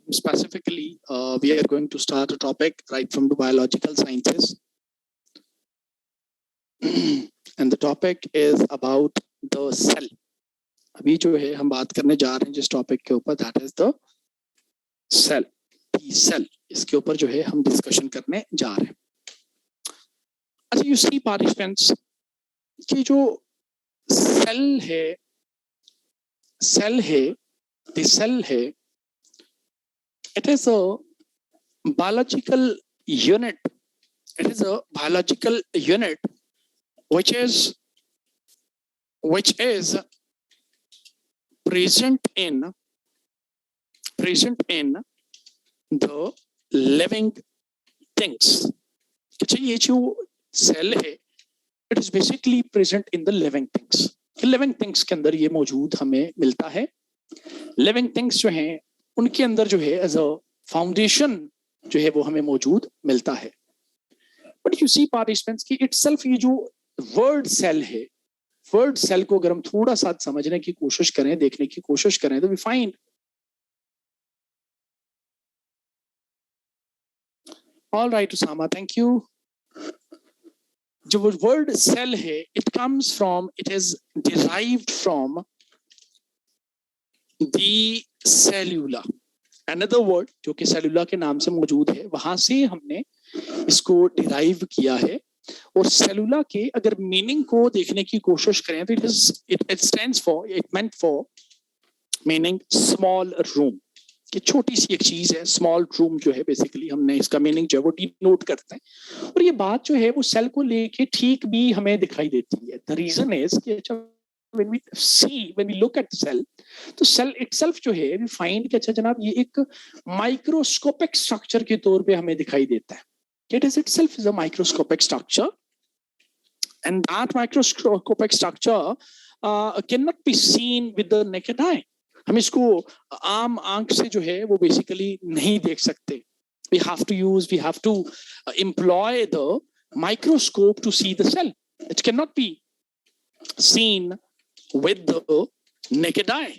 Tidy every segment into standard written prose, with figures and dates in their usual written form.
specifically, we are going to start a topic right from the biological sciences. And the topic is about the cell. अभी जो है हम बात करने जा रहे हैं जिस टॉपिक के ऊपर, that is the cell. The cell. इसके ऊपर जो है हम डिस्कशन करने जा रहे हैं. अच्छा, you see participants कि जो सेल है, the cell है, it is a biological unit. It is a biological unit which is present in the living things. अच्छा, ये जो सेल है, it is basically present in the living things. Living things के अंदर ये मौजूद हमें मिलता है. लिविंग थिंग्स जो हैं उनके अंदर जो है एज अ फाउंडेशन जो है वो हमें मौजूद मिलता है. बट यू सी पार्टिसिपेंट्स की इटसेल्फ ये जो वर्ड सेल है, वर्ड सेल को अगर हम थोड़ा सा समझने की कोशिश करें, देखने की कोशिश करें, तो we find all right Usama, thank you. जो वर्ड सेल है, it comes from, it is derived from the cellula. Another word जो कि सेल्यूला के नाम से मौजूद है, वहां से हमने इसको डिराइव किया है. और सेल्यूला के अगर मीनिंग को देखने की कोशिश करें तो it stands for, it meant for meaning small room, कि छोटी सी एक चीज है. स्मॉल रूम जो है बेसिकली हमने इसका मीनिंग जो है वो डिनोट करते हैं. और ये बात जो है वो सेल को लेके ठीक भी हमें दिखाई देती है. द रीजन इज कि अच्छा, when we look at the cell, तो सेल itself जो है we find कि अच्छा जनाब ये एक माइक्रोस्कोपिक स्ट्रक्चर के तौर पे हमें दिखाई देता है. It is itself is a microscopic structure, and that microscopic structure cannot be seen with the naked eye. हम इसको आम आंख से जो है वो बेसिकली नहीं देख सकते. We have to employ the microscope to see the cell. It cannot be seen with the naked eye.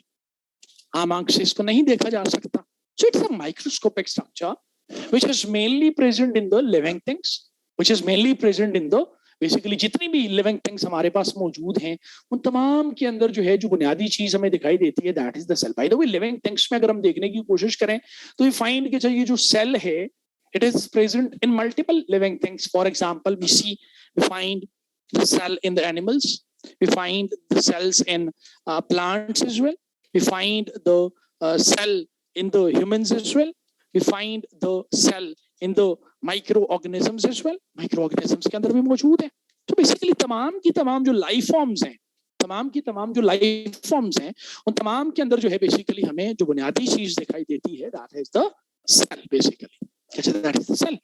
आम आंख से इसको नहीं देखा जा सकता. So it's a microscopic structure which is mainly present in the living things, which is mainly present in the basically जितनी भी लिविंग थिंग्स हमारे पास मौजूद हैं उन तमाम के अंदर जो है जो बुनियादी चीज हमें दिखाई देती है, that is the cell. By the way, living things में अगर हम देखने की कोशिश करें तो वी फाइंड कि ये जो सेल है, it is present in multiple living things. For example, we find the cell in the animals, we find the cells in plants as well, we find the cell in the humans as well, we find the cell in the micro organisms as well. Micro organisms के अंदर भी मौजूद है. तो basically तमाम की तमाम जो लाइफ फॉर्म्स हैं, उन तमाम के अंदर जो है बेसिकली हमें जो बुनियादी चीज दिखाई देती है, that is the cell. Basically that is the cell.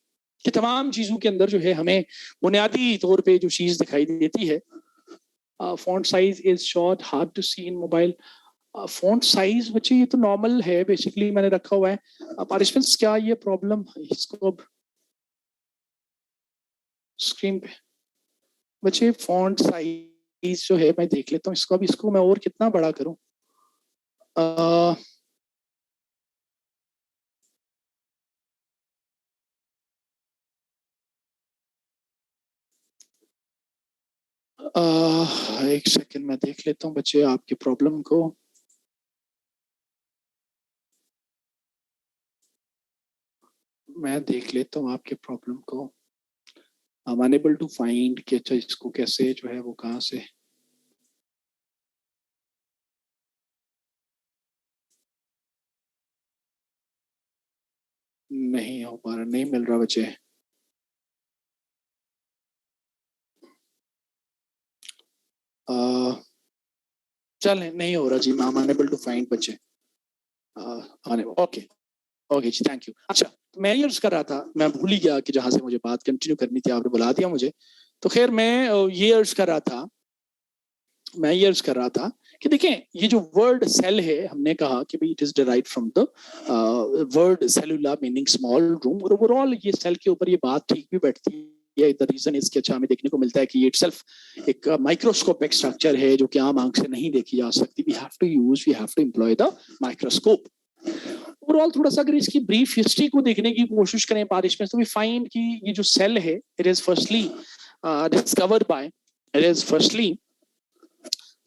कि तमाम चीजों के अंदर जो है हमें बुनियादी तौर पे जो चीज दिखाई देती है. Font size is short, hard to see in mobile. Font size बच्चे ये तो नॉर्मल है, बेसिकली मैंने रखा हुआ है. पार्टिसिपेंट्स क्या ये प्रॉब्लम इसको अब स्क्रीन पे बच्चे फॉन्ट साइज जो है मैं देख लेता हूँ इसको. अब इसको मैं और कितना बड़ा करूं? एक सेकंड मैं देख लेता हूँ बच्चे आपकी प्रॉब्लम को. मैं देख लेता हूँ आपके प्रॉब्लम को. I'm unable to find कि अच्छा इसको कैसे जो है वो कहाँ से. नहीं हो पा रहा, नहीं मिल रहा बच्चे. चल नहीं हो रहा जी. I'm unable to find बच्चे. ओके जी, थैंक यू. अच्छा, मैं ये अर्ज कर रहा था, मैं भूल ही गया कि जहां से मुझे बात कंटिन्यू करनी थी, आपने बुला दिया मुझे. तो खैर मैं ये अर्ज कर रहा था कि देखें ये जो वर्ड सेल है, हमने कहा कि भाई it is derived from the word cellula meaning small room. और ओवरऑल ये सेल के ऊपर ये बात ठीक भी बैठती है. द रीजन इसके अच्छा हमें देखने को मिलता है कि ये इटसेल्फ एक माइक्रोस्कोपिक स्ट्रक्चर है जो कि आम आंख से नहीं देखी जा सकती. We have to employ the microscope. Overall थोड़ा सा अगर इसकी ब्रीफ हिस्ट्री को देखने की कोशिश करें बारिश में, तो वी फाइंड कि ये जो सेल है, it is firstly discovered by, it is firstly,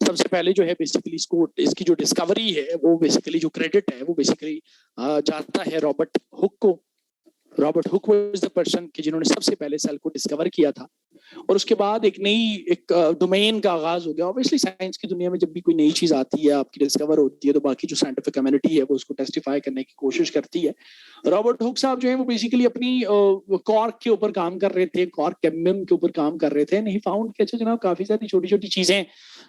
सबसे पहले जो है बेसिकली इसको, इसकी जो डिस्कवरी है वो बेसिकली जो क्रेडिट है वो बेसिकली जाता है रॉबर्ट हुक को। Robert Hooke was the person कि जिन्होंने सबसे पहले सेल को डिस्कवर किया था। और उसके बाद एक नई एक डोमेन का आगाज हो गया। ऑब्वियसली साइंस की दुनिया में जब भी कोई नई चीज आती है, आपकी डिस्कवर होती है, तो बाकी जो साइंटिफिक कम्युनिटी है वो उसको टेस्टिफाई करने की कोशिश करती है। रॉबर्ट हुक साहब जो है वो बेसिकली अपनी कॉर्क के ऊपर काम कर रहे थे, कॉर्क कैडमियम के ऊपर काम कर रहे थे। नहीं फाउंड कि अच्छा जनाब काफी सारी छोटी छोटी चीजें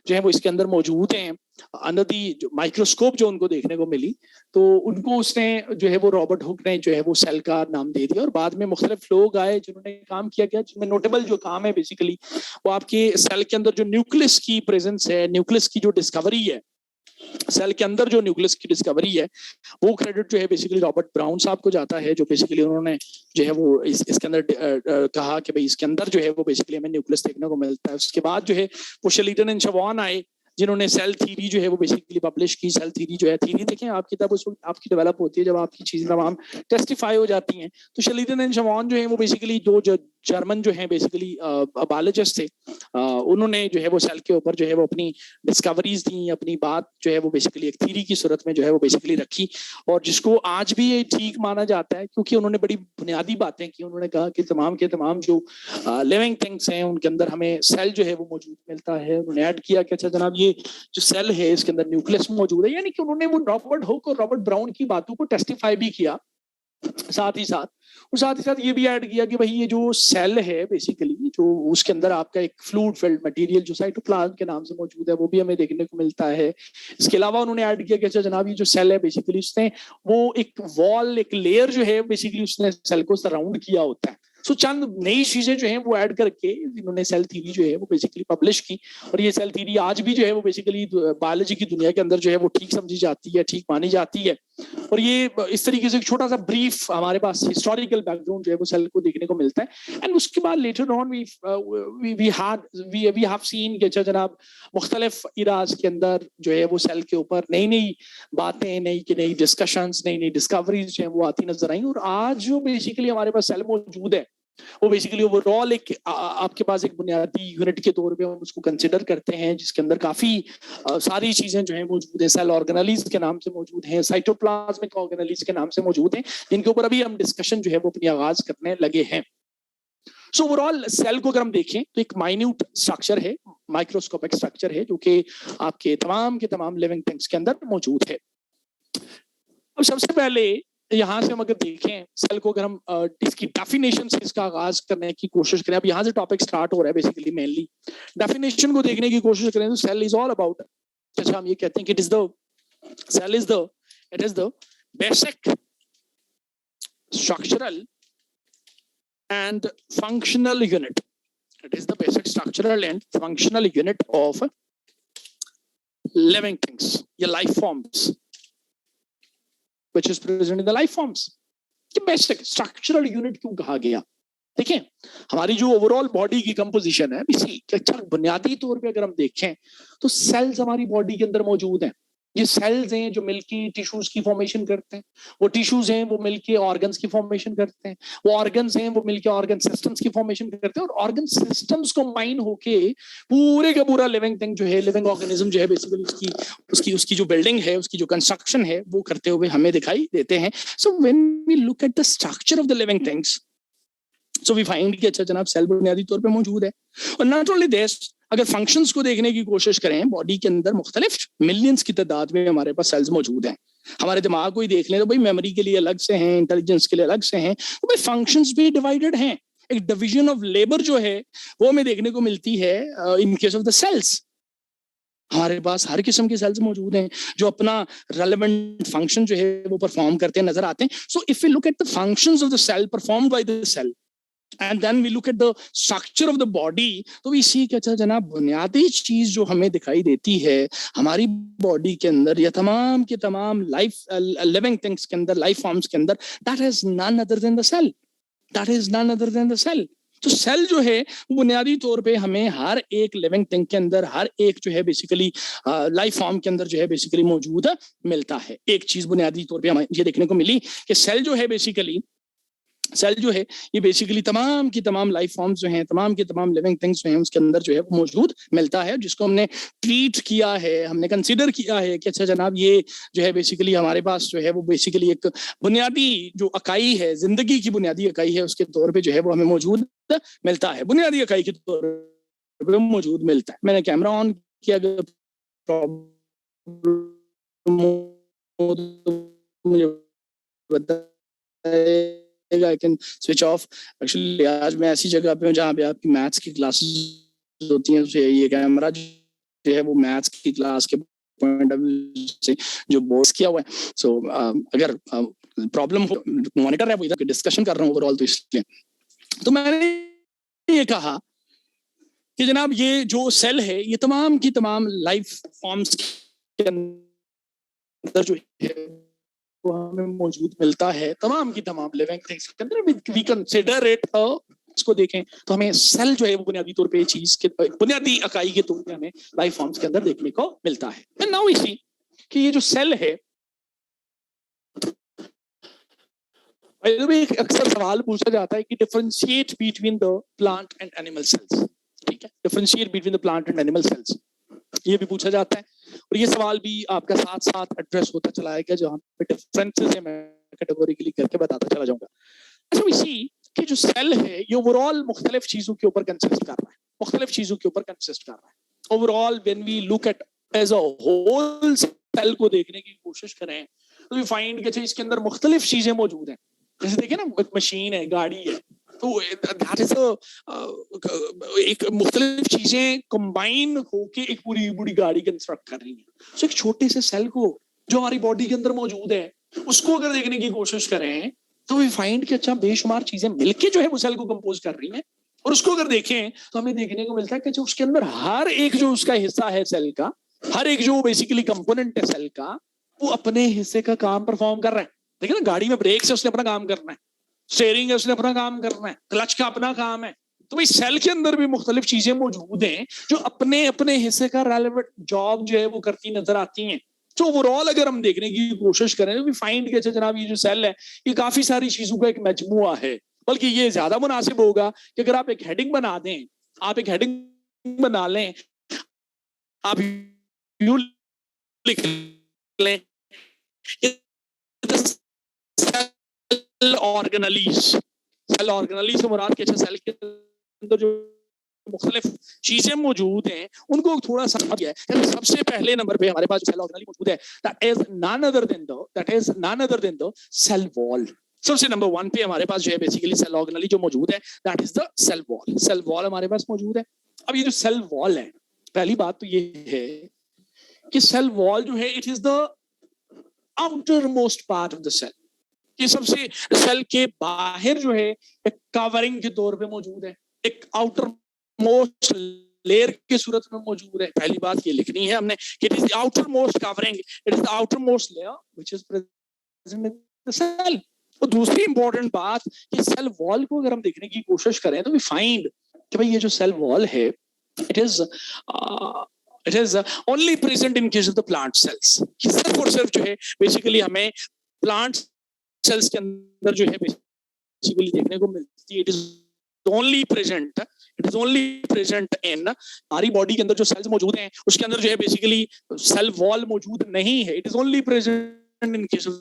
जो है वो इसके अंदर मौजूद हैं। अंडर दी माइक्रोस्कोप जो उनको देखने को मिली, तो उनको उसने जो है वो रॉबर्ट हुक ने जो है वो सेल का नाम दे दिया। और बाद में मुख्तलिफ लोग आए जिन्होंने काम किया गया, जिनमें नोटेबल जो काम है बेसिकली वो आपके सेल के अंदर जो न्यूक्लियस की प्रेजेंस है, न्यूक्लियस की जो डिस्कवरी है, सेल के अंदर जो न्यूक्लियस की डिस्कवरी है, वो क्रेडिट जो है बेसिकली रॉबर्ट ब्राउन साहब को जाता है, जो बेसिकली उन्होंने जो है वो इसके अंदर कहा कि भाई इसके अंदर जो है वो बेसिकली हमें न्यूक्लियस देखने को मिलता है। उसके बाद जो है वो शेल्टन एंड शवान आए, जिन्होंने सेल थ्योरी जो है वो बेसिकली पब्लिश की। सेल थ्योरी जो है, थ्योरी देखें आपकी तब उस वक्त आपकी डेवलप होती है जब आपकी चीजें तमाम टेस्टिफाई हो जाती हैं। तो शेल्टन एंड शवान जो है वो बेसिकली जो जर्मन जो है बेसिकली बायोलॉजिस्ट थे, उन्होंने जो है वो सेल के ऊपर जो है वो अपनी डिस्कवरीज दी, अपनी बात जो है वो बेसिकली एक थ्योरी की सूरत में जो है वो बेसिकली रखी। और जिसको आज भी ये ठीक माना जाता है, क्योंकि उन्होंने बड़ी बुनियादी बातें की। उन्होंने कहा कि तमाम के तमाम जो लिविंग थिंग्स हैं उनके अंदर हमें सेल जो है वो मौजूद मिलता है। उन्होंने ऐड किया कि अच्छा जनाब ये जो सेल है इसके अंदर न्यूक्लियस मौजूद है। यानी कि उन्होंने वो रॉबर्ट हुक और रॉबर्ट ब्राउन की बातों को टेस्टिफाई भी किया, साथ ही साथ ये भी ऐड किया कि भाई ये जो सेल है बेसिकली जो उसके अंदर आपका एक फ्लूइड फिल्ड मटेरियल जो साइटोप्लाज्म के नाम से मौजूद है वो भी हमें देखने को मिलता है। इसके अलावा उन्होंने ऐड किया कि अच्छा जनाब ये जो सेल है बेसिकली उसने वो एक वॉल, एक लेयर जो है बेसिकली उसने सेल को सराउंड किया होता है। सो चंद नई चीजें जो हैं वो ऐड करके इन्होंने सेल थ्योरी जो है वो बेसिकली पब्लिश की। और ये सेल थ्योरी आज भी जो है वो बेसिकली बायोलॉजी की दुनिया के अंदर जो है वो ठीक समझी जाती है, ठीक मानी जाती है। और ये इस तरीके से एक छोटा सा ब्रीफ हमारे पास हिस्टोरिकल बैकग्राउंड जो है वो सेल को देखने को मिलता है। एंड उसके बाद later on we have seen कि अच्छा जनाब मुख्तलिफ इराज के अंदर जो है वो सेल के ऊपर नई नई बातें, नई डिस्कशंस, नई डिस्कवरीज जो है वो आती नजर आई। और आज जो बेसिकली हमारे पास सेल मौजूद है वो बेसिकली ओवरऑल एक आपके पास एक बुनियादी यूनिट के तौर पे हम उसको कंसिडर करते हैं, जिसके अंदर काफी सारी चीजें जो है मौजूद है। सेल ऑर्गेनेलीज के नाम से मौजूद हैं, साइटोप्लाज्मिक ऑर्गेनेलीज के नाम से मौजूद हैं, जिनके ऊपर अभी हम डिस्कशन जो है वो अपनी आगाज करने लगे हैं। सो ओवरऑल सेल को अगर हम देखें तो एक माइन्यूट स्ट्रक्चर है, माइक्रोस्कोपिक स्ट्रक्चर है, जो कि आपके तमाम के तमाम लिविंग थिंग्स के अंदर मौजूद है। अब सबसे पहले यहाँ से हम अगर देखें सेल को, अगर हम इसकी डेफिनेशन से इसका आगाज करने की कोशिश करें, अब यहाँ से टॉपिक स्टार्ट हो रहा है बेसिकली मेनली डेफिनेशन को देखने की कोशिश करें तो सेल इज ऑल अबाउट, अच्छा हम ये कहते हैं कि cell is the basic structural and functional unit, it is the basic structural and functional unit of living things या life forms which is present in the life forms। कि basic structural unit क्यों कहा गया? देखिए हमारी जो overall body की composition है इसी अच्छा बुनियादी तौर पे अगर हम देखें तो सेल्स हमारी बॉडी के अंदर मौजूद हैं। ये सेल्स हैं जो मिलके टिश्यूज की फॉर्मेशन करते हैं, वो टिश्यूज हैं वो मिलके ऑर्गन्स की फॉर्मेशन करते हैं, वो ऑर्गन्स हैं वो मिलके ऑर्गन सिस्टम्स की फॉर्मेशन करते हैं, और ऑर्गन सिस्टम्स कंबाइन होके पूरे का पूरा लिविंग थिंग जो है, लिविंग ऑर्गेनिज्म जो है बेसिकली उसकी जो बिल्डिंग है, उसकी जो कंस्ट्रक्शन है वो करते हुए हमें दिखाई देते हैं। So when we look at the structure of the living things, so we find कि अच्छा जनाब सेल बुनियादी तौर पे मौजूद है। और नॉट ओनली दिस, अगर फंक्शंस को देखने की कोशिश करें बॉडी के अंदर मुख्तलिफ मिलियंस की तादाद में हमारे पास सेल्स मौजूद हैं। हमारे दिमाग को ही देख लें तो भाई मेमोरी के लिए अलग से हैं, इंटेलिजेंस के लिए अलग से हैं, तो भाई फंक्शंस भी डिवाइडेड हैं। एक डिवीजन ऑफ लेबर जो है वो हमें देखने को मिलती है in case of the cells. हमारे पास हर किस्म के सेल्स मौजूद हैं जो अपना रेलेवेंट फंक्शन जो है वो परफॉर्म करते नजर आते हैं। So if we look at the functions of the cell performed by the cell and then we look at the structure of the body, तो we see कि अच्छा जनाब बुनियादी चीज जो हमें दिखाई देती है हमारी बॉडी के अंदर या तमाम के तमाम लाइफ लिविंग थिंग्स के अंदर, लाइफ फॉर्म्स के अंदर, that is none other than the cell, that is none other than the cell। तो सेल जो है बुनियादी तौर पे हमें हर एक लिविंग थिंग के अंदर, हर एक जो है बेसिकली लाइफ फॉर्म के अंदर जो है बेसिकली मौजूद मिलता है। एक चीज बुनियादी तौर पे हमें ये देखने को मिली कि सेल जो है बेसिकली, सेल जो है ये बेसिकली तमाम की तमाम लाइफ फॉर्म्स जो हैं, तमाम की तमाम लिविंग थिंग्स जो हैं उसके अंदर जो है वो मौजूद मिलता है, जिसको हमने ट्रीट किया है, हमने कंसीडर किया है कि अच्छा जनाब ये जो है बेसिकली हमारे पास जो है वो बेसिकली एक बुनियादी जो इकाई है, जिंदगी की बुनियादी इकाई है, उसके तौर पे जो है वो हमें मौजूद मिलता है, बुनियादी इकाई के तौर पे मौजूद मिलता है। मैंने कैमरा ऑन किया, अगर प्रॉब्लम हो तो मुझे बताइए, I can switch off. Actually आज मैं ऐसी जगह पे हूँ जहाँ पे आपकी मैथ्स की क्लासेस होती हैं, तो ये कैमरा जो है वो मैथ्स की क्लास के पॉइंट ऑफ व्यू से जो बोर्ड किया हुआ है, सो अगर प्रॉब्लम हो, मॉनिटर है वो इधर डिस्कशन कर रहा हूँ ओवरऑल, तो इसलिए तो मैंने ये कहा कि जनाब ये जो सेल है ये तमाम की तमाम लाइफ फॉर्म्स के अंदर जो है वो हमें मौजूद मिलता है, तमाम की तमाम लिविंग थिंग्स के अंदर। वी कंसीडर इट, इसको देखें तो हमें सेल जो है वो बुनियादी तौर पे चीज के बुनियादी इकाई के तौर पे हमें लाइफ फॉर्म्स के अंदर देखने को मिलता है। एंड नाउ वी सी कि ये जो सेल है, अक्सर सवाल पूछा जाता है कि differentiate between the plant and animal cells, ठीक है, differentiate between the plant and animal cells, ये भी पूछा जाता है, और ये सवाल भी आपका साथ साथ एड्रेस होता चला है, जहां पे डिफरेंसेस है मैं कैटेगोरिकली करके बताता चला जाऊंगा। अच्छा, इसी कि जो सेल है ये ओवरऑल मुख्तलिफ चीजों के ऊपर कंसिस्ट कर रहा है, मुख्तलिफ चीजों के ऊपर कंसिस्ट कर रहा है। Overall when we look at as a whole cell को देखने की कोशिश करें तो वी फाइंड कि इसके अंदर मुख्तलिफ चीजें मौजूद हैं। जैसे देखिए ना, एक मशीन है, गाड़ी है, तो दैट इज एक मुख्तलिफ चीजें कंबाइन होके एक पूरी बड़ी गाड़ी कंस्ट्रक्ट कर रही है। तो एक छोटे से सेल को जो हमारी बॉडी के अंदर मौजूद है उसको अगर देखने की कोशिश करें तो वी फाइंड कि अच्छा बेशुमार चीजें मिलके जो है वो सेल को कंपोज कर रही हैं, और उसको अगर देखें तो हमें देखने को मिलता है कि जो उसके अंदर हर एक जो उसका हिस्सा है सेल का, हर एक जो बेसिकली कंपोनेंट है सेल का, वो अपने हिस्से का काम परफॉर्म कर रहा है। देखिए ना, गाड़ी में ब्रेक से उसने अपना काम करना है, स्टीयरिंग है उसने अपना काम करना है, क्लच का अपना काम है, तो भाई सेल के अंदर भी मुख्तलिफ चीजें मौजूद हैं जो अपने अपने हिस्से का रेलेवेंट जॉब जो है वो करती नजर आती हैं। तो ओवरऑल अगर हम देखने की कोशिश करें तो वी फाइंड कि जनाब ये जो सेल है ये काफी सारी चीजों का एक मजमुआ है, बल्कि ये ज्यादा मुनासिब होगा कि अगर आप एक हेडिंग बना दें, आप एक हेडिंग बना लें, आप यूं लिख लें सेल ऑर्गेनलीज, सेल ऑर्गेनली से मुराद के सेल के अंदर जो मुख्तलिफ चीजें मौजूद हैं उनको थोड़ा सा समझिए। सबसे पहले नंबर पे हमारे पास सेल ऑर्गेनली मौजूद है, that is none other than the cell wall. सबसे नंबर 1 पे हमारे पास जो है बेसिकली सेल ऑर्गेनली जो मौजूद है that is the cell wall. Cell wall हमारे पास मौजूद है। अब ये जो सेल वॉल है, पहली बात तो ये है कि सेल वॉल जो है it is the outermost part of the cell. ये सबसे सेल के बाहर जो है एक कवरिंग के तौर पे मौजूद है, एक आउटर मोस्ट लेयर की सूरत में मौजूद है। पहली बात ये लिखनी है हमने कि it is the outermost covering, it is the outermost layer which is present in the cell. और दूसरी इंपॉर्टेंट बात कि सेल वॉल को अगर हम देखने की कोशिश करें तो वी फाइंड कि भाई ये जो सेल वॉल है it is only present in case of the plant sales. सिर्फ और सिर्फ जो है बेसिकली हमें प्लांट सेल्स के अंदर जो है बेसिकली देखने को मिलती है। इट इज ओनली प्रेजेंट इन हमारी बॉडी के अंदर जो सेल्स मौजूद हैं उसके अंदर जो है बेसिकली सेल वॉल मौजूद नहीं है। It is only present in case of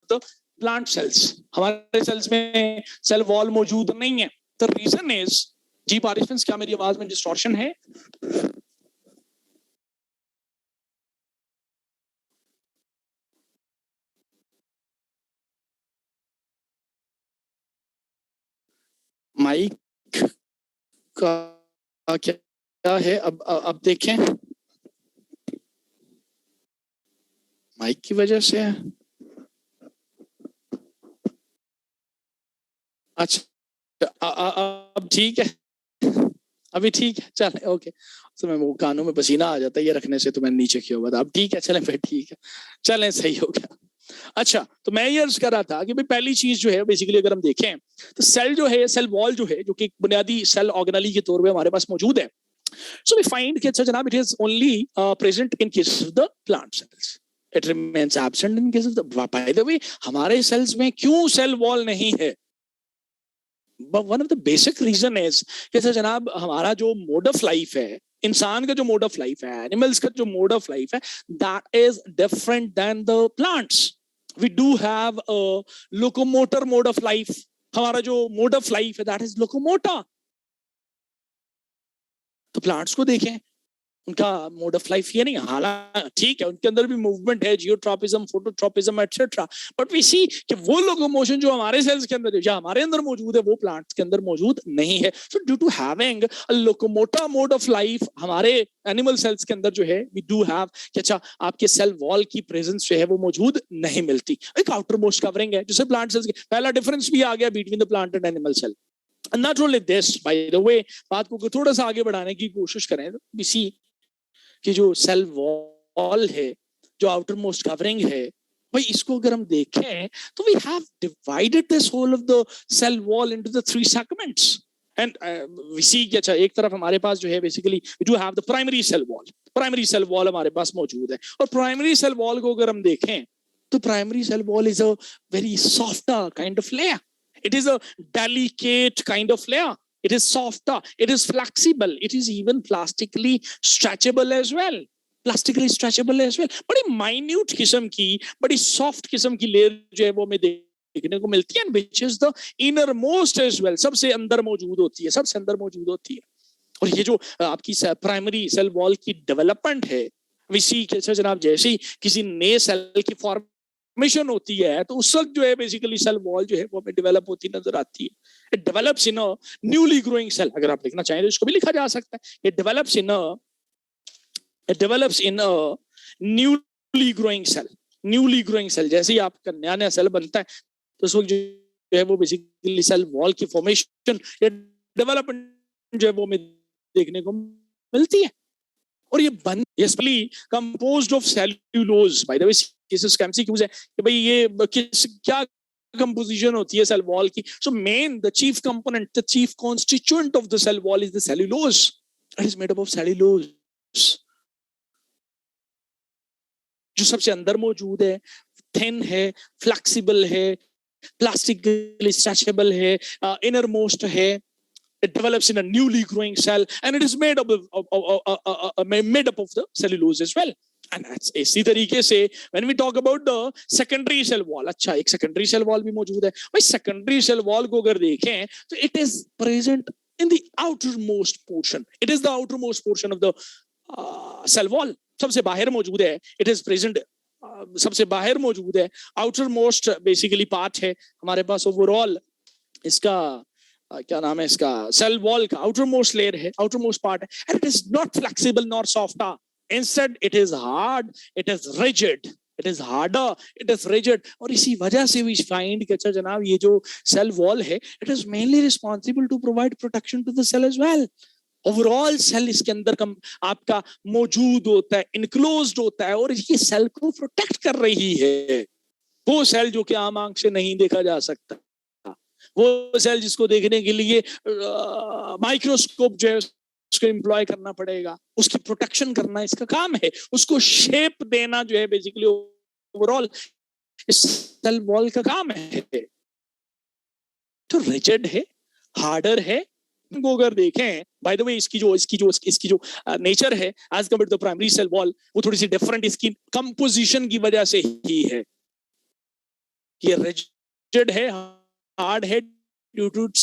the plant cells. हमारे सेल्स में सेल वॉल मौजूद नहीं है। द रीजन इज, जी पार्टिसिपेंट्स क्या मेरी आवाज में डिस्टॉर्शन है? माइक का क्या है? अब देखें, माइक की वजह से है। अच्छा, अब ठीक है, अभी ठीक है, चले ओके। तो मैं वो कानों में पसीना आ जाता है ये रखने से, तो मैं नीचे किया हुआ था। अब ठीक है, चले फिर ठीक है, चले सही हो गया। अच्छा, तो मैं ये अर्ज कर रहा था कि भाई पहली चीज जो है बेसिकली अगर हम देखें तो सेल जो है, सेल वॉल जो है, जो कि बुनियादी सेल ऑर्गेनेली के तौर पे हमारे पास मौजूद है. So we find कि अच्छा जनाब, it is only present in case of the plant cells. It remains absent in case of the. By the way, हमारे cells में क्यों cell wall नहीं है? But one of the basic reason is कि अच्छा जनाब, हमारा जो mode of life है, इंसान का जो mode of life है, animals का जो mode of life है, that is different than the plants. We do have a locomotor mode of life. हमारा जो mode of life है, that is locomotor. तो प्लांट्स को देखें, उनका मोड ऑफ लाइफ ये नहीं, हालांकि ठीक है उनके अंदर भी मूवमेंट है, geotropism, phototropism etcetera, but we see कि वो लोकोमोशन जो हमारे सेल्स के अंदर या हमारे अंदर मौजूद है वो प्लांट्स के अंदर मौजूद नहीं है. So due to having a locomotor mode of life, हमारे एनिमल सेल्स के अंदर जो है वी डू हैव कि अच्छा आपके सेल वॉल की प्रेजेंस जो है वो मौजूद नहीं मिलती. एक आउटर मोस्ट कवरिंग है जैसे प्लांट सेल्स के. पहला डिफरेंस भी आ गया between the plant and animal cell. And not only this, by the way, बात को थोड़ा सा आगे बढ़ाने की कोशिश करें तो इसी कि जो सेल वॉल है, जो आउटर मोस्ट कवरिंग है, भाई इसको अगर हम देखें तो we have divided this whole of the cell wall into the 3 segments. And we see कि अच्छा एक तरफ हमारे पास जो है basically we do have the primary cell wall. Primary cell wall हमारे पास मौजूद है, और प्राइमरी सेल वॉल को अगर हम देखें तो primary cell wall is a very softer kind of layer. It is a delicate kind of layer. It is softer. It is flexible. It is even plastically stretchable as well. Plastically stretchable as well. बड़ी minute किस्म की, बड़ी soft किस्म की layer जो है वो हमें देखने को मिलती है, which is the innermost as well. सबसे अंदर मौजूद होती है, सबसे अंदर मौजूद होती है. और ये जो आपकी प्राइमरी सेल वॉल की डेवलपमेंट है, विसी कैसे जनाब, जैसे ही किसी नए सेल की फॉर्म मिशन होती है तो उस वक्त जो है बेसिकली सेल वॉल जो है वो हमें डेवलप होती नजर आती है. It develops in a newly growing cell, अगर आप लिखना चाहें तो इसको भी लिखा जा सकता है. It develops in a newly growing cell. Newly growing cell, जैसे ही आपका नया नया सेल बनता है तो उस वक्त जो है वो बेसिकली सेल वॉल की फॉर्मेशन या डेवलपमेंट जो है वो हमें देखने को मिलती है. और ये बन composed of cellulose. Bye the way cases MCQs है कि भाई ये किस क्या कंपोजिशन होती है सेल वॉल की. So main the chief component, the chief constituent of the cell wall is the cellulose. It is made up of cellulose जो सबसे अंदर मौजूद है, थिन है, फ्लेक्सिबल है, प्लास्टिकली स्ट्रेचेबल है, इनरमोस्ट है. It develops in a newly growing cell and it is made up of the cellulose as well. And that's इसी तरीके से when we talk about the secondary cell wall, अच्छा एक secondary cell wall भी मौजूद है. भाई secondary cell wall को अगर देखें तो it is present in the outermost portion. It is the outermost portion of the cell wall. सबसे बाहर मौजूद है. It is present सबसे बाहर मौजूद है. outermost basically part है हमारे पास overall. इसका क्या नाम है इसका, सेल वॉल का आउटरमोस्ट लेयर है, आउटरमोस्ट पार्ट है. And it is not flexible nor softer. Instead it is hard, it is rigid, it is harder, it is rigid. और इसी वजह से वी फाइंड कि अच्छा जनाब ये जो सेल वॉल है it is mainly responsible to provide protection to the cell as well. Overall cell इसके अंदर आपका मौजूद होता है, इनक्लोज्ड होता है, और ये सेल को प्रोटेक्ट कर रही है. वो सेल जो कि आम आंख से नहीं देखा जा सकता, वो सेल जिसको देखने के लिए माइक्रोस्कोप जो है उसको एम्प्लॉय करना पड़ेगा, उसकी प्रोटेक्शन करना इसका काम है, उसको शेप देना जो है बेसिकली ओवरऑल इस सेल वॉल का काम है. तो रिजिड है, हार्डर है. को अगर देखें बाय द वे इसकी जो नेचर है as compare to the primary cell wall, वो थोड़ी सी डिफरेंट इसकी कंपोजिशन की वजह से ही है. ये रिजिड है, hard head due to its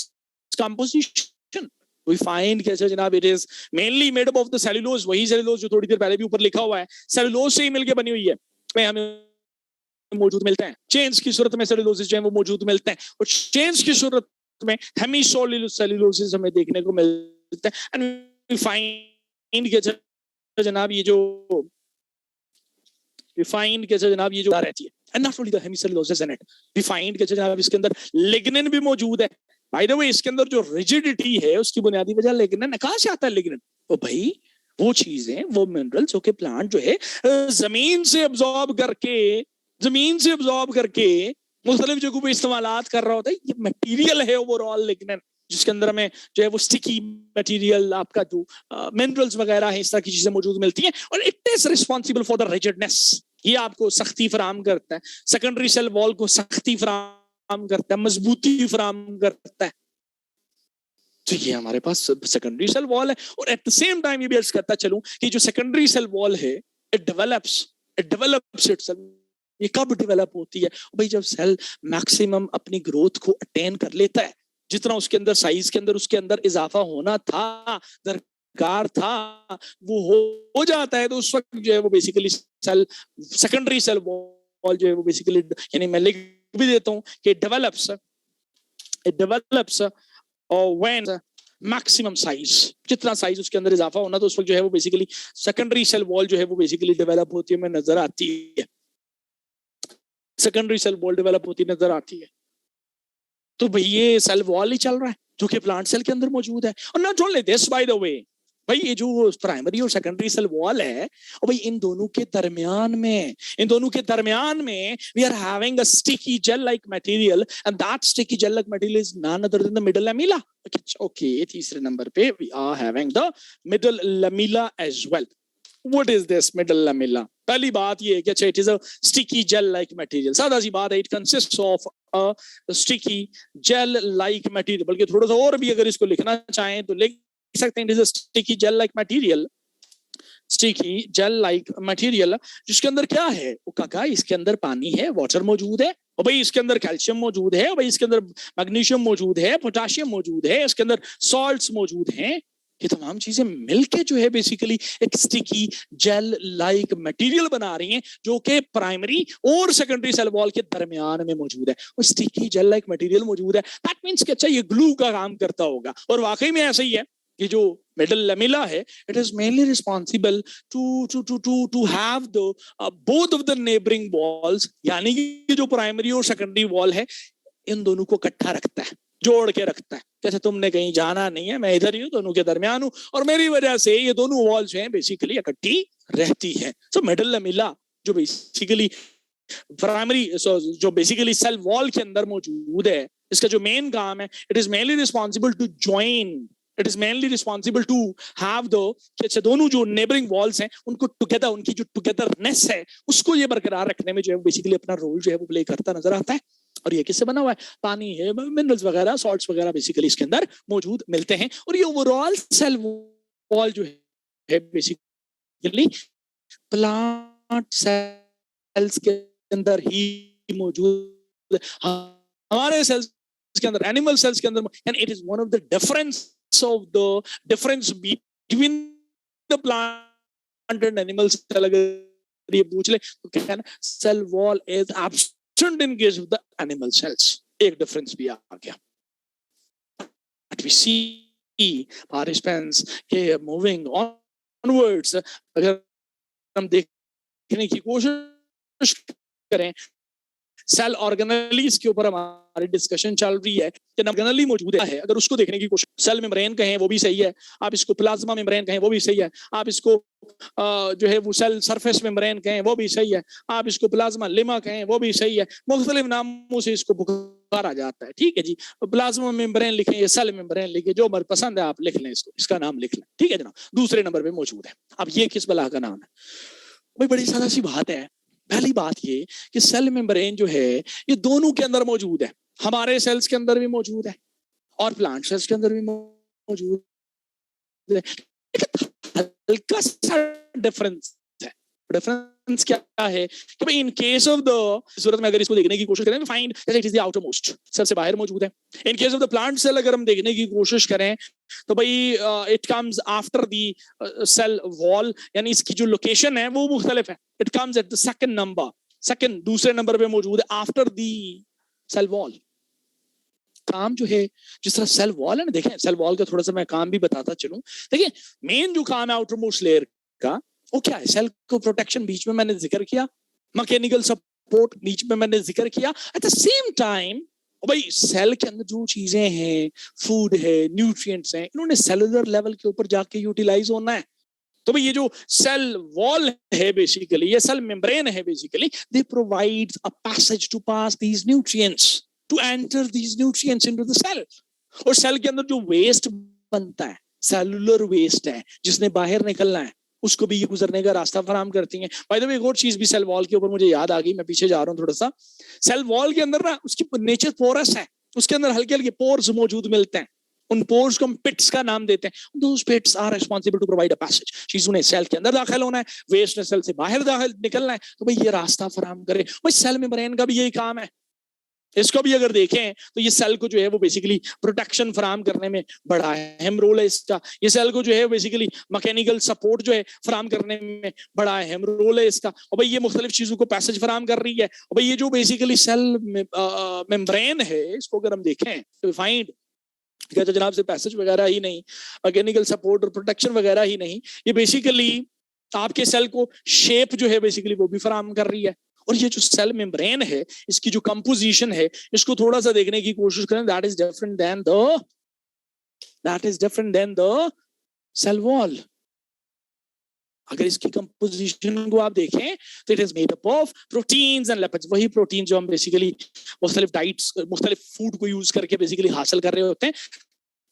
composition. We find कैसे जनाब it is mainly made up of the cellulose. वही cellulose जो थोड़ी देर पहले भी ऊपर लिखा हुआ है, cellulose से ही मिलके बनी हुई है, हमें मौजूद मिलते हैं. चेन्स की सूरत में सेलुलोसिस जो है वो मौजूद मिलते हैं, और चेन्स की सूरत में हेमिसोलिलोसेलुलोसिस हमें देखने को मिलते हैं. एंड वी फाइंड कैसे जनाब ये जो रहती है. And not only the hemicelluloses in it, we find कि जनाब इसके अंदर लिग्निन भी मौजूद है. By the way इसके अंदर जो रिजिडिटी है उसकी बुनियादी वजह लिग्निन. कहाँ से आता है लिग्निन? तो भाई वो चीजें, वो मिनरल्स जो कि प्लांट जो है जमीन से अब्सॉर्ब करके जमीन से ऑब्जॉर्ब करके मुख्तलिफ जगहों पे इस्तेमालात कर रहा होता है। ये मटेरियल है ओवरऑल लिग्निन, जिसके अंदर में जो है वो स्टिकी मटेरियल, आपका जो मिनरल्स वगैरह है, इस तरह की चीजें मौजूद मिलती हैं। और it is responsible for the rigidness, ये आपको सख्ती फराम करता है। सेकेंडरी सेल वॉल को सख्ती फराम करता है, मजबूती फराम करता है। तो ये हमारे पास सेकेंडरी सेल वॉल है। और एट द सेम टाइम ये भी अर्ज करता चलूं कि जो सेकेंडरी सेल वॉल है इट डेवलप्स इटसेल्फ। ये कब डेवलप होती है भाई? जब सेल मैक्सिमम अपनी ग्रोथ को अटेन कर लेता है, जितना उसके अंदर साइज के अंदर उसके अंदर इजाफा होना था, दरकार था, वो हो जाता है। तो उस वक्त जो है वो basically cell secondary cell wall जो है वो बेसिकली, यानी मैं लिख भी देता हूं कि इट डेवलप्स और व्हेन मैक्सिमम साइज, जितना साइज उसके अंदर इजाफा होना, तो उस वक्त जो है वो बेसिकली सेकेंडरी सेल वॉल जो है वो बेसिकली डेवलप होती है, में नजर आती है। सेकेंडरी सेल वॉल डेवलप होती नजर आती है। तो भाई ये सेल वॉल ही चल रहा है जो कि प्लांट सेल के अंदर मौजूद है। और not only this, bye the वे, भाई ये जो प्राइमरी और सेकेंडरी सेल वॉल है, और भाई इन दोनों के दरमियान में we are having a sticky gel like material, and that sticky gel like material is none other than the middle lamella. Okay, तीसरे नंबर पे we are having the middle lamella as well. What is this middle lamella? पहली बात ये है कि अच्छा, it is a sticky gel like material। सादा सी बात है, it consists of a sticky gel like material। बल्कि थोड़ा सा और भी अगर इसको लिखना चाहें तो लिख सकते हैं, it is a sticky gel like material, sticky gel like material, जिसके अंदर क्या है वो काका, इसके अंदर पानी है, वाटर मौजूद है, और भाई इसके अंदर कैल्शियम मौजूद है, और भाई इसके अंदर मैग्नीशियम मौजूद है, पोटाशियम मौजूद है, इसके अंदर सॉल्ट्स मौजूद हैं। ये तमाम चीजें मिलके जो है बेसिकली एक स्टिकी जेल लाइक मटेरियल बना रही हैं, जो कि प्राइमरी और सेकेंडरी सेल वॉल के दरमियान में मौजूद है। और स्टिकी जेल लाइक मटेरियल मौजूद है, दैट मींस कि अच्छा ये ग्लू का काम करता होगा। और वाकई में ऐसा ही है कि जो मिडल लैमेला है, it is mainly responsible to have the both of the neighbouring walls, यानी कि जो प्राइमरी और सेकेंडरी वॉल है इन दोनों को इकट्ठा रखता है, जोड़ के रखता है। जैसे तुमने कहीं जाना नहीं है, मैं इधर ही हूँ, दोनों के दरमियान हूँ, और मेरी वजह से ये दोनों वॉल्स हैं बेसिकली इकट्ठी रहती है। सो मिडल लैमेला जो बेसिकली प्राइमरी, जो बेसिकली सेल वॉल के अंदर मौजूद है, इसका जो मेन काम है, it is mainly responsible to join, it is mainly responsible to have the दोनों जो नेबरिंग वॉल्स हैं उनको टुगेदर, उनकी जो टुगेदरनेस है उसको ये बरकरार रखने में जो है बेसिकली अपना रोल जो है वो प्ले करता नजर आता है। और ये किससे बना हुआ है? पानी है, मिनरल्स वगैरह, सॉल्ट्स वगैरह बेसिकली इसके अंदर मौजूद मिलते हैं। और ये ओवरऑल सेल वॉल जो है बेसिकली प्लांट सेल्स के अंदर ही मौजूद है, हमारे सेल्स के अंदर, एनिमल सेल्स के अंदर, and it is one of the difference between the plant and animal cell. अगर ये पूछ ले तो क्या है ना, cell wall is absent in case of the animal cells। एक डिफरेंस भी आ गया। But we see participants के moving onwards, अगर हम देखने की कोशिश करें, सेल ऑर्गेनेलीज के ऊपर हमारी डिस्कशन चल रही है कि ऑर्गेनेली मौजूद है, अगर उसको देखने की कोशिश, सेल मेम्ब्रेन कहें वो भी सही है, आप इसको प्लाज्मा मेम्ब्रेन कहें वो भी सही है, आप इसको जो है वो सेल सरफेस मेम्ब्रेन कहें वो भी सही है, आप इसको प्लाज्मा लिमा कहें वो भी सही है, मुख्तलिफ नामों से इसको पुकारा जाता है। ठीक है जी, प्लाज्मा मेम्ब्रेन लिखें या सेल मेम्ब्रेन लिखें, जो हमारे पसंद है आप लिख लें, इसको, इसका नाम लिख लें। ठीक है जनाब, दूसरे नंबर पे मौजूद है। अब ये किस बला का नाम है भाई? बड़ी सादा सी बात है। पहली बात ये कि सेल मेम्ब्रेन जो है ये दोनों के अंदर मौजूद है, हमारे सेल्स के अंदर भी मौजूद है और प्लांट सेल्स के अंदर भी मौजूद है। हल्का सा डिफरेंस है। डिफरेंस क्या है कि भाई इन केस ऑफ द सूरत में अगर इसको देखने की कोशिश करें, find that it is the outermost, सबसे बाहर मौजूद है। In case of the plant cell अगर हम देखने की कोशिश करें तो भाई it comes after the cell wall, यानी इसकी जो लोकेशन है वो मुख्तलिफ है। It comes at the second number, second दूसरे नंबर पे मौजूद है आफ्टर द सेल वॉल। काम जो है जिस तरह सेल वॉल है ना, देखें सेल वॉल का थोड़ा सा मैं काम भी बताता चलूं। देखिए मेन जो काम है आउटर मोस्ट लेयर का वो क्या है? सेल को प्रोटेक्शन बीच में मैंने जिक्र किया, मैकेनिकल सपोर्ट बीच में मैंने जिक्र किया। एट द सेम टाइम भाई सेल के अंदर जो चीजें हैं, फूड है, न्यूट्रिएंट्स हैं, इन्होंने सेलुलर लेवल के ऊपर जाके यूटिलाइज होना है। तो भाई ये जो सेल वॉल है बेसिकली, ये सेल मेम्ब्रेन है basically, they provide a passage to pass these nutrients, to enter these nutrients into the cell. और सेल के अंदर जो वेस्ट बनता है, सेलुलर वेस्ट है जिसने बाहर निकलना है, उसको भी ये गुजरने का रास्ता फराहम करती हैं। बाय द वे एक और चीज भी सेल वॉल के ऊपर मुझे याद आ गई, मैं पीछे जा रहा हूँ थोड़ा सा। सेल वॉल के अंदर ना उसकी नेचर पोरस है, उसके अंदर हल्के हल्के पोर्स मौजूद मिलते हैं, उन पोर्स को हम पिट्स का नाम देते हैं। Those pits are responsible to provide a passage. चीजों ने सेल के अंदर दाखिल होना है, वेस्ट ने सेल से बाहर दाखिल निकलना है, तो भाई ये रास्ता फराहम करे। भाई सेल मेम्ब्रेन का भी यही काम है। इसको भी अगर देखें तो ये सेल को जो है वो बेसिकली प्रोटेक्शन फराहम करने में बड़ा अहम रोल है इसका। ये सेल को जो है बेसिकली मैकेनिकल सपोर्ट जो है फराहम करने में बड़ा अहम रोल है इसका। और भाई ये मुख्तलिफ चीजों को पैसेज फराहम कर रही है। और भाई ये जो बेसिकली सेल मेम्ब्रेन है, इसको अगर हम देखें तो फाइंड कहते जनाब से पैसेज वगैरह ही नहीं, मैकेनिकल सपोर्ट और प्रोटेक्शन वगैरह ही नहीं, ये बेसिकली आपके सेल को शेप जो है बेसिकली वो भी फराहम कर रही है। और ये जो सेल मेम्ब्रेन है, इसकी जो कंपोजिशन है, इसको थोड़ा सा देखने की कोशिश करें। That is different than the cell wall. अगर इसकी कंपोजिशन को आप देखें तो it is made up of proteins and lipids. वही प्रोटीन जो हम बेसिकली मुख्तलिफ डाइट्स, मुख्तलिफ फूड को यूज करके बेसिकली हासिल कर रहे होते हैं।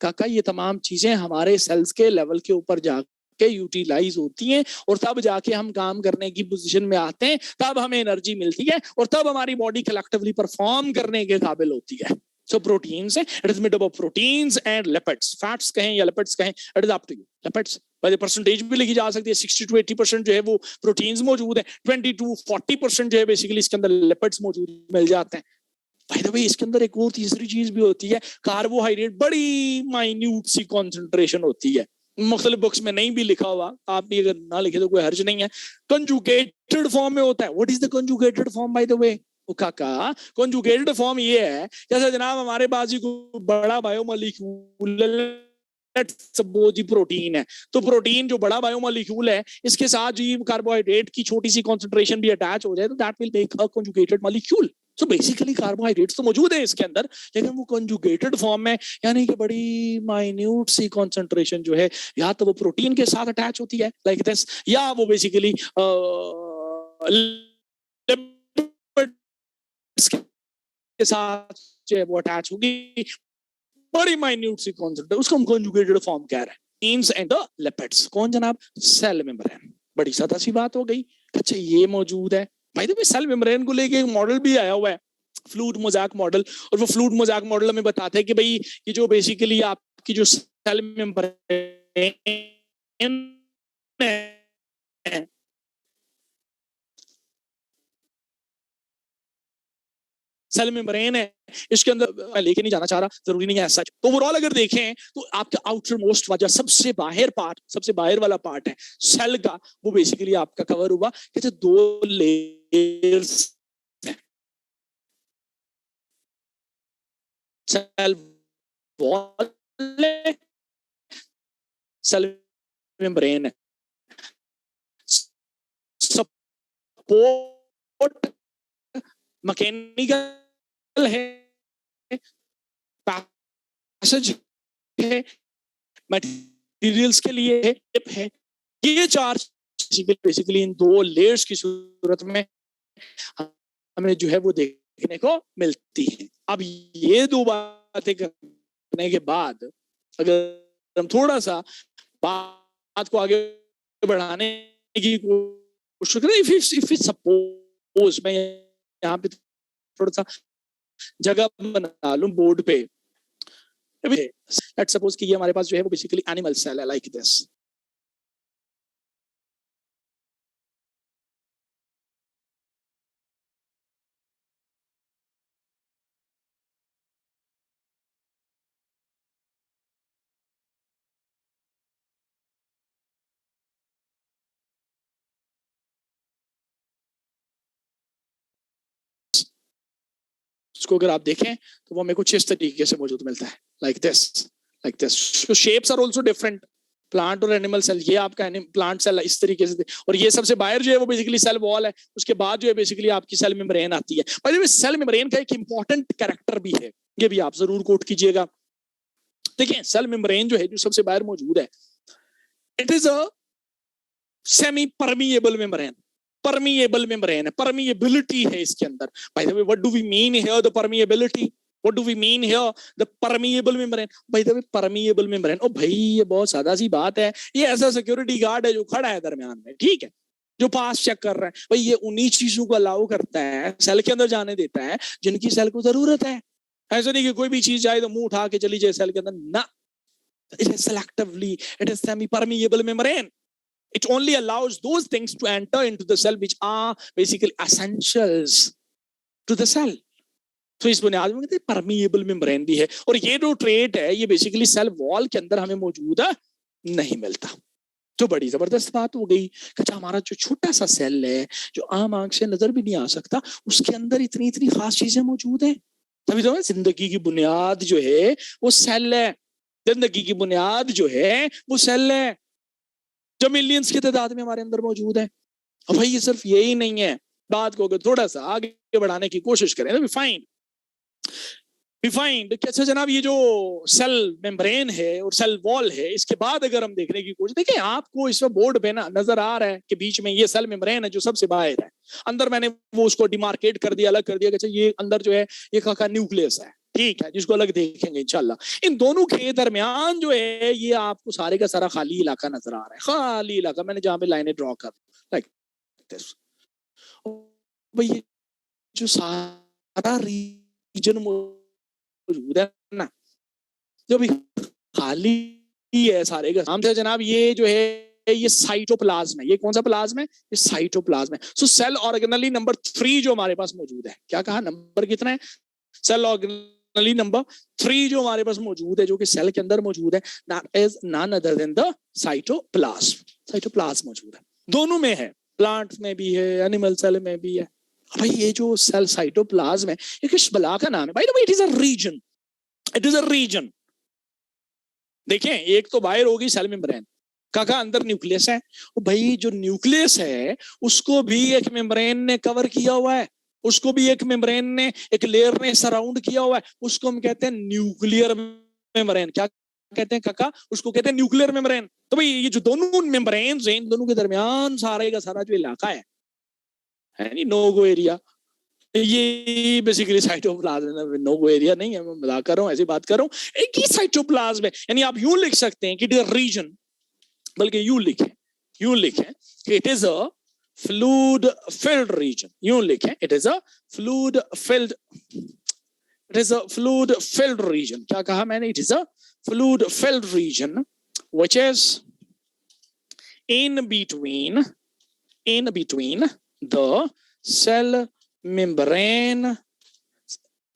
काका ये तमाम चीजें हमारे सेल्स के लेवल के ऊपर जाके यूटिलाइज होती हैं, और तब जाके हम काम करने की पोजीशन में आते हैं, तब हमें एनर्जी मिलती है, और तब हमारी बॉडी कलेक्टिवली परफॉर्म करने के काबिल होती है। सो प्रोटीन्स है, it is made up of proteins and lipids. Fats कहें या लिपिड्स कहें, it is up to you. Lipids by percentage भी लिखी जा सकती है, 60 to 80% जो है वो प्रोटीन्स मौजूद है, 20 to 40% जो है बेसिकली इसके अंदर लिपिड्स मौजूद मिल जाते हैं। बाय द वे इसके अंदर एक और तीसरी चीज भी होती है, कार्बोहाइड्रेट। बड़ी माइन्यूट सी कॉन्सेंट्रेशन होती है, मुख्तलिफ बुक्स में नहीं भी लिखा हुआ, आप भी अगर ना लिखे तो कोई हर्ज नहीं है। कंजुगेटेड फॉर्म में होता है। What is the conjugated form by the वे? काका कंजुगेटेड फॉर्म ये है, जैसे जनाब हमारे पास ही बड़ा बायोमोलिक्यूल सपोज प्रोटीन है, तो प्रोटीन जो बड़ा बायोमोलिक्यूल है, इसके साथ जो कार्बोहाइड्रेट की छोटी सी कॉन्सेंट्रेशन भी अटैच हो जाए तो that will make a conjugated molecule. So basically carbohydrates तो मौजूद है इसके अंदर, लेकिन वो कंजुगेटेड फॉर्म में, यानी कि बड़ी माइन्यूट सी कॉन्सेंट्रेशन जो है, या तो वो प्रोटीन के साथ अटैच होती है लाइक दिस, या वो बेसिकली के साथ जो है वो अटैच होगी, बड़ी माइन्यूट सी कॉन्सेंट्रेशन, उसको हम कंजुगेटेड फॉर्म कह रहे हैं। Proteins and the lipids. कौन जनाब? Cell membrane. बड़ी सादा सी बात हो गई। अच्छा ये मौजूद है। भाई तो सेल मेम्ब्रेन को लेके एक मॉडल भी आया हुआ है, फ्लूइड मोज़ैक मॉडल। और वो फ्लूइड मोज़ैक मॉडल हमें बताते हैं कि भाई ये जो बेसिकली आपकी जो सेल मेम्ब्रेन है, सेल मेम्ब्रेन है, इसके अंदर मैं लेके नहीं जाना चाह रहा, जरूरी नहीं है ऐसा। तो ओवरऑल अगर देखें तो आपका आउटर मोस्ट वाला सबसे बाहर पार्ट, सबसे बाहर वाला पार्ट है सेल का, वो बेसिकली आपका कवर हुआ कि 2 layers cell wall, cell membrane है, सपोर्ट मैकेनिकल है, पैसेज है, मटेरियल्स के लिए है। ये 4 बेसिकली इन 2 लेयर्स की सूरत में हमें जो है वो देखने को मिलती है। अब ये 2 बातें करने के बाद अगर हम थोड़ा सा बात को आगे बढ़ाने की कोशिश करें, इफ सपोज मैं यहाँ पे थोड़ा सा जगह बना लूं बोर्ड पे, लेट्स सपोज कि ये हमारे पास जो है वो बेसिकली एनिमल सेल है लाइक दिस। इसको अगर आप देखें तो वो हमें कुछ इस तरीके से मौजूद मिलता है like this. Shapes are also different, plant और एनिमल सेल। ये आपका प्लांट सेल इस तरीके से, और ये सबसे बाहर जो है वो बेसिकली सेल वॉल है। उसके बाद जो है बेसिकली आपकी सेल मेम्ब्रेन आती है। पर सेल मेम्ब्रेन का एक इंपॉर्टेंट कैरेक्टर भी है, ये भी आप जरूर कोट कीजिएगा। देखिए सेल मेम्ब्रेन जो है जो सबसे बाहर मौजूद है, it is a semi permeable membrane, permeable membrane है, परमिएबिलिटी है इसके अंदर। By the way what do we mean here the permeability, what do we mean here the permeable membrane. By the way permeable membrane, ओ भाई ये बहुत सादा सी बात है, ये ऐसा सिक्योरिटी गार्ड है जो खड़ा है दरमियान में, ठीक है, जो पास चेक कर रहा है, भाई ये उन्हीं चीजों को अलाउ करता है, सेल के अंदर जाने देता है जिनकी सेल को जरूरत है। ऐसा नहीं कि कोई भी चीज जाए तो मुंह उठा के चली जाए सेल के अंदर, ना, it is selectively, it is semi permeable membrane. It only allows those things to enter into the cell which are basically essentials to the cell. तो इस बुनियाद में कहते हैं परमिएबल मेम्ब्रेन भी है। और ये जो ट्रेट है ये बेसिकली सेल वॉल के अंदर हमें मौजूद नहीं मिलता। तो बड़ी जबरदस्त बात हो गई कि हमारा जो छोटा सा सेल है जो आम आंख से नजर भी नहीं आ सकता, उसके अंदर इतनी इतनी खास चीजें मौजूद हैं। तभी तो जिंदगी की बुनियाद जो है वो सेल है, जिंदगी की बुनियाद जो है वो सेल है, जो मिलियंस की तादाद में हमारे अंदर मौजूद है। और भाई ये सिर्फ यही नहीं है, बात को अगर थोड़ा सा आगे बढ़ाने की कोशिश करें तो वी फाइंड कैसे जनाब ये जो सेल मेम्ब्रेन है और सेल वॉल है, इसके बाद अगर हम देखने की कोशिश, देखिए आपको इसमें बोर्ड पे ना नजर आ रहा है कि बीच में ये सेल मेम्ब्रेन है जो सबसे बाहर है, अंदर मैंने वो उसको डिमार्केट कर दिया, अलग कर दिया कि ये अंदर जो है ये का न्यूक्लियस है, ठीक है, जिसको अलग देखेंगे इंशाल्लाह। इन दोनों के दरमियान जो है ये आपको सारे का सारा खाली इलाका नजर आ रहा है, खाली इलाका, मैंने जहां पे लाइनें ड्रॉ कर लाइक दिस। भाई ये जो सारा रीजन मौजूद है ना, जो भी खाली है सारे का नाम से जनाब, ये जो है ये साइटोप्लाज्म है। ये कौन सा प्लाज्म है? ये साइटोप्लाज्म है। सो सेल ऑर्गेनली नंबर 3 जो हमारे पास मौजूद है, क्या कहा, नंबर कितना है? सेल ऑर्गेनली नंबर 3 जो हमारे पास मौजूद है, जो कि सेल के अंदर मौजूद है, that is none other than the cytoplasm. Cytoplasm मौजूद है, दोनों में है, प्लांट्स में भी है, एनिमल सेल में भी है। भाई ये जो सेल साइटोप्लाज्म है ये किस बला का नाम है? भाई it is a region, it is a region. देखें, एक तो बाहर होगी सेल मेम्ब्रेन, काका अंदर न्यूक्लियस है। भाई जो न्यूक्लियस है उसको भी एक मेम्ब्रेन ने कवर किया हुआ है, उसको भी एक मेम्ब्रेन ने, एक लेयर ने सराउंड किया हुआ है, उसको हम कहते हैं न्यूक्लियर मेम्ब्रेन। क्या कहते हैं काका? उसको कहते हैं न्यूक्लियर मेम्ब्रेन। तो भाई ये जो दोनों मेम्ब्रेन हैं, इन दोनों के दरमियान सारे का सारा जो इलाका है नहीं, नोगो एरिया, ये बेसिकली साइटोप्लाज्म है, नोगो एरिया नहीं है, मैं मजाक कर रहा हूँ, ऐसी बात कर रहा हूँ। एक ही साइटोप्लाज्म है, यानी आप यूं लिख सकते हैं कि इट इज रीजन, बल्कि यूं लिखें कि it is a fluid filled region. यूं लिखें, it is a fluid filled, it is a fluid filled region. क्या कहा मैंने? It is a fluid filled region which is in between the cell membrane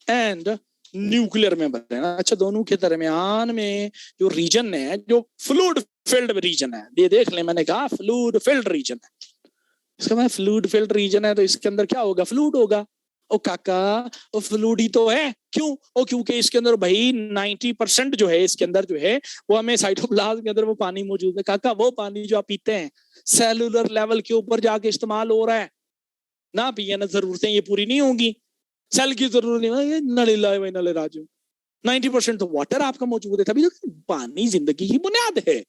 and nuclear membrane. अच्छा, दोनों के दरमियान में जो रीजन है, जो फ्लूइड फिल्ड रीजन है, ये देख लें, मैंने कहा फ्लूइड फिल्ड रीजन है। इसका मतलब फ्लूइड फिल्ड रीजन है तो इसके अंदर क्या होगा? फ्लूइड होगा। ओ काका, वो फ्लूइड ही तो है। क्यों? ओ क्योंकि इसके अंदर भाई 90% जो है इसके अंदर जो है वो हमें साइटोप्लाज्म के अंदर वो पानी मौजूद है। काका वो पानी जो आप पीते हैं सेलुलर लेवल के ऊपर जाके इस्तेमाल हो रहा है ना, पिए ना, जरूरतें ये पूरी नहीं होंगी, सेल की जरूरत नहीं, नले लाए भाई नले राजू, 90% तो वाटर आपका मौजूद है। तभी तो पानी जिंदगी की बुनियाद है।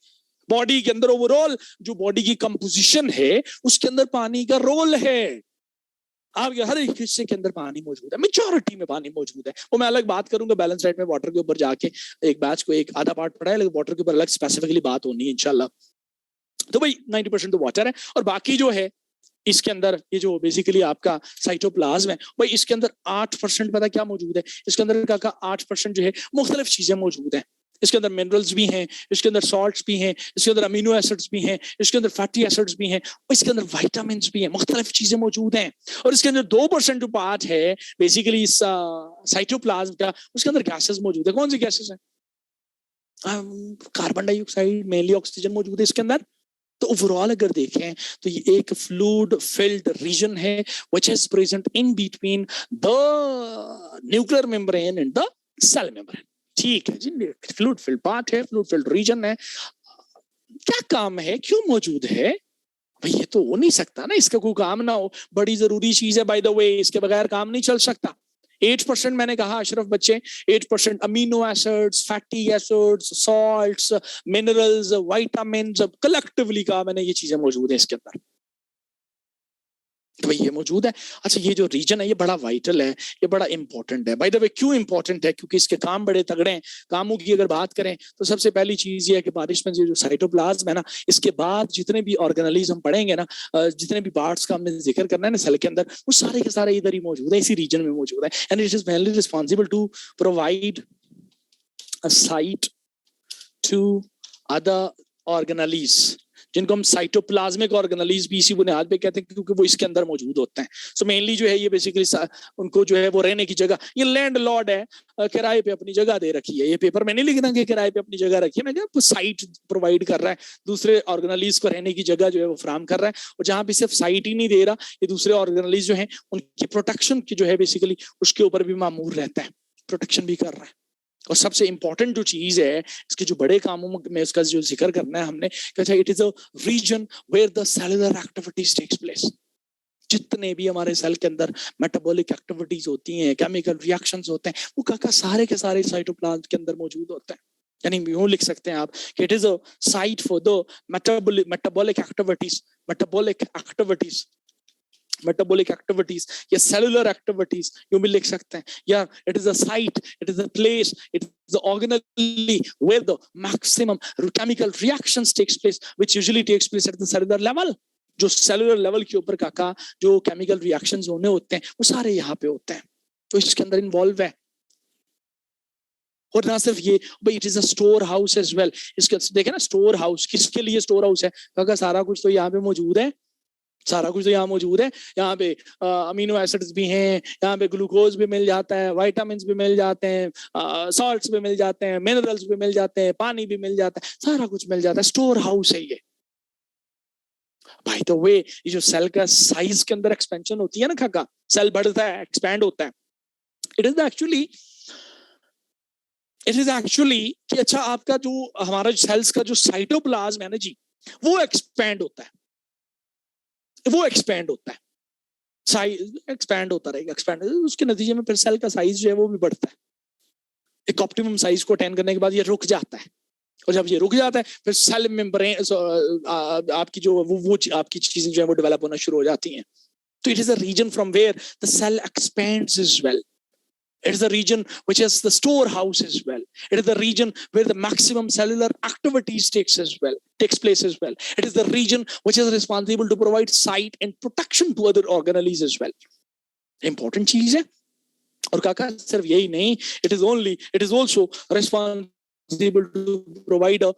बॉडी के अंदर ओवरऑल जो बॉडी की कंपोजिशन है उसके अंदर पानी का रोल है। आपके हर एक हिस्से के अंदर पानी मौजूद है, मेजॉरिटी में पानी मौजूद है। वो मैं अलग बात करूंगा बैलेंस डाइट में, वाटर के ऊपर जाके एक बैच को एक आधा पार्ट पढ़ा है, लेकिन वाटर के ऊपर अलग स्पेसिफिकली बात होनी है इंशाल्लाह। तो भाई 90% तो वाटर है, और बाकी जो है इसके अंदर ये जो बेसिकली आपका साइटोप्लाज्म है, भाई इसके अंदर 8% पता क्या मौजूद है? इसके अंदर का 8% जो है मुख्तलिफ चीजें मौजूद हैं। इसके अंदर मिनरल्स भी हैं, इसके अंदर सॉल्ट्स भी हैं, इसके अंदर अमीनो एसिड्स भी हैं, इसके अंदर फैटी एसिड्स भी हैं, और इसके अंदर विटामिन्स भी हैं, मुख्तलिफ चीजें मौजूद हैं। और इसके अंदर 2% जो पार्ट है बेसिकली इस साइटोप्लाज्म का, उसके अंदर गैसेस मौजूद है। कौन सी गैसेस हैं? कार्बन डाइऑक्साइड, मेनली ऑक्सीजन मौजूद है इसके अंदर। तो ओवरऑल अगर देखें तो ये एक फ्लूइड फिल्ड रीजन है which is present in between the nuclear membrane and the cell membrane. ठीक है जी, फ्लूइड फिल्ड पार्ट है, फ्लूइड फिल्ड रीजन है। क्या काम है, क्यों मौजूद है? भाई ये तो हो नहीं सकता ना, इसका कोई काम ना हो, बड़ी जरूरी चीज है बाय द वे, इसके बगैर काम नहीं चल सकता। 8% मैंने कहा अशरफ बच्चे, 8% amino acids, fatty acids, salts, minerals, vitamin, collectively कहा मैंने ये चीजें मौजूद है इसके अंदर। तो भाई ये मौजूद है। अच्छा ये जो रीजन है ये बड़ा वाइटल है, ये बड़ा इंपॉर्टेंट है। बाय द वे क्यों इंपॉर्टेंट है? क्योंकि इसके काम बड़े तगड़े हैं। कामों की अगर बात करें तो सबसे पहली चीज ये है कि बारिश में जो साइटोप्लाज्म है ना, इसके बाद जितने भी ऑर्गेनालिज्म पढ़ेंगे ना, जितने भी पार्ट्स का हमने जिक्र करना है ना सेल के अंदर, वो सारे के सारे इधर ही मौजूद है, इसी रीजन में मौजूद है। And it is mainly responsible to provide a site to other organelles, जिनको हम साइटोप्लाज्मिक ऑर्गेनालीज भी इसी बुनियाद पे कहते हैं क्योंकि वो इसके अंदर मौजूद होते हैं। सो मेनली जो है ये बेसिकली उनको जो है वो रहने की जगह, ये लैंड लॉर्ड है, किराए पे अपनी जगह दे रखी है। ये पेपर में नहीं लिखना कि किराए पे अपनी जगह रखी है, मैं क्या साइट प्रोवाइड कर रहा है, दूसरे ऑर्गेनालीज को रहने की जगह जो है वो फराहम कर रहा है। और जहां पे सिर्फ साइट ही नहीं दे रहा, ये दूसरे ऑर्गेनालीज जो है उनकी प्रोटेक्शन की जो है बेसिकली उसके ऊपर भी मामूर रहता है, प्रोटेक्शन भी कर रहा है। और सबसे इंपॉर्टेंट जो चीज है इसके जो बड़े कामों में इसका जो जिक्र करना है हमने, कहता है it is a region where the cellular activities takes place. जितने भी हमारे सेल के अंदर मेटाबॉलिक एक्टिविटीज होती हैं, केमिकल रिएक्शंस होते हैं, वो काका सारे के सारे साइटोप्लाज्म के अंदर मौजूद होते हैं। यानी यूं लिख सकते हैं आप कि it is a site for the metabolic activities या सेलुलर एक्टिविटीज यूं भी लिख सकते हैं, या it is a site, it is a place, it is organelle where the maximum chemical reactions takes place which usually takes place at the cellular level. जो cellular level के ऊपर काका जो केमिकल रिएक्शंस होने होते हैं वो सारे यहाँ पे होते हैं, तो इसके अंदर इन्वॉल्व है। और ना सिर्फ ये भाई, it is a store house as well. इसके देखे ना स्टोर हाउस किसके लिए स्टोर हाउस है? काका सारा कुछ तो यहाँ पे मौजूद है, सारा कुछ तो यहाँ मौजूद है। यहाँ पे अमीनो एसिड्स भी हैं, यहाँ पे ग्लूकोज भी मिल जाता है, विटामिन भी मिल जाते हैं, सॉल्ट्स भी मिल जाते हैं, मिनरल्स भी मिल जाते हैं, पानी भी मिल जाता है, सारा कुछ मिल जाता है। स्टोर हाउस है ये। बाय द वे ये जो सेल का साइज के अंदर एक्सपेंशन होती है ना काका, सेल बढ़ता है, एक्सपैंड होता है, इट इज एक्चुअली कि अच्छा आपका जो हमारा सेल्स का जो साइटोप्लाज्म है ना जी, वो एक्सपैंड होता है, वो एक्सपैंड होता है, साइज एक्सपैंड होता रहेगा, एक्सपैंड उसके नतीजे में फिर सेल का साइज जो है वो भी बढ़ता है। एक ऑप्टिमम साइज को अटेन करने के बाद ये रुक जाता है, और जब ये रुक जाता है फिर सेल मेम्ब्रेन आपकी जो वो आपकी चीजें जो है वो डेवलप होना शुरू हो जाती हैं। तो it is a region from where the cell expands as well. It is the region which is the storehouse as well. It is the region where the maximum cellular activities takes place as well. It is the region which is responsible to provide sight and protection to other organelles as well. Important चीज है। और काका सिर्फ यही नहीं, it is also responsible to provide a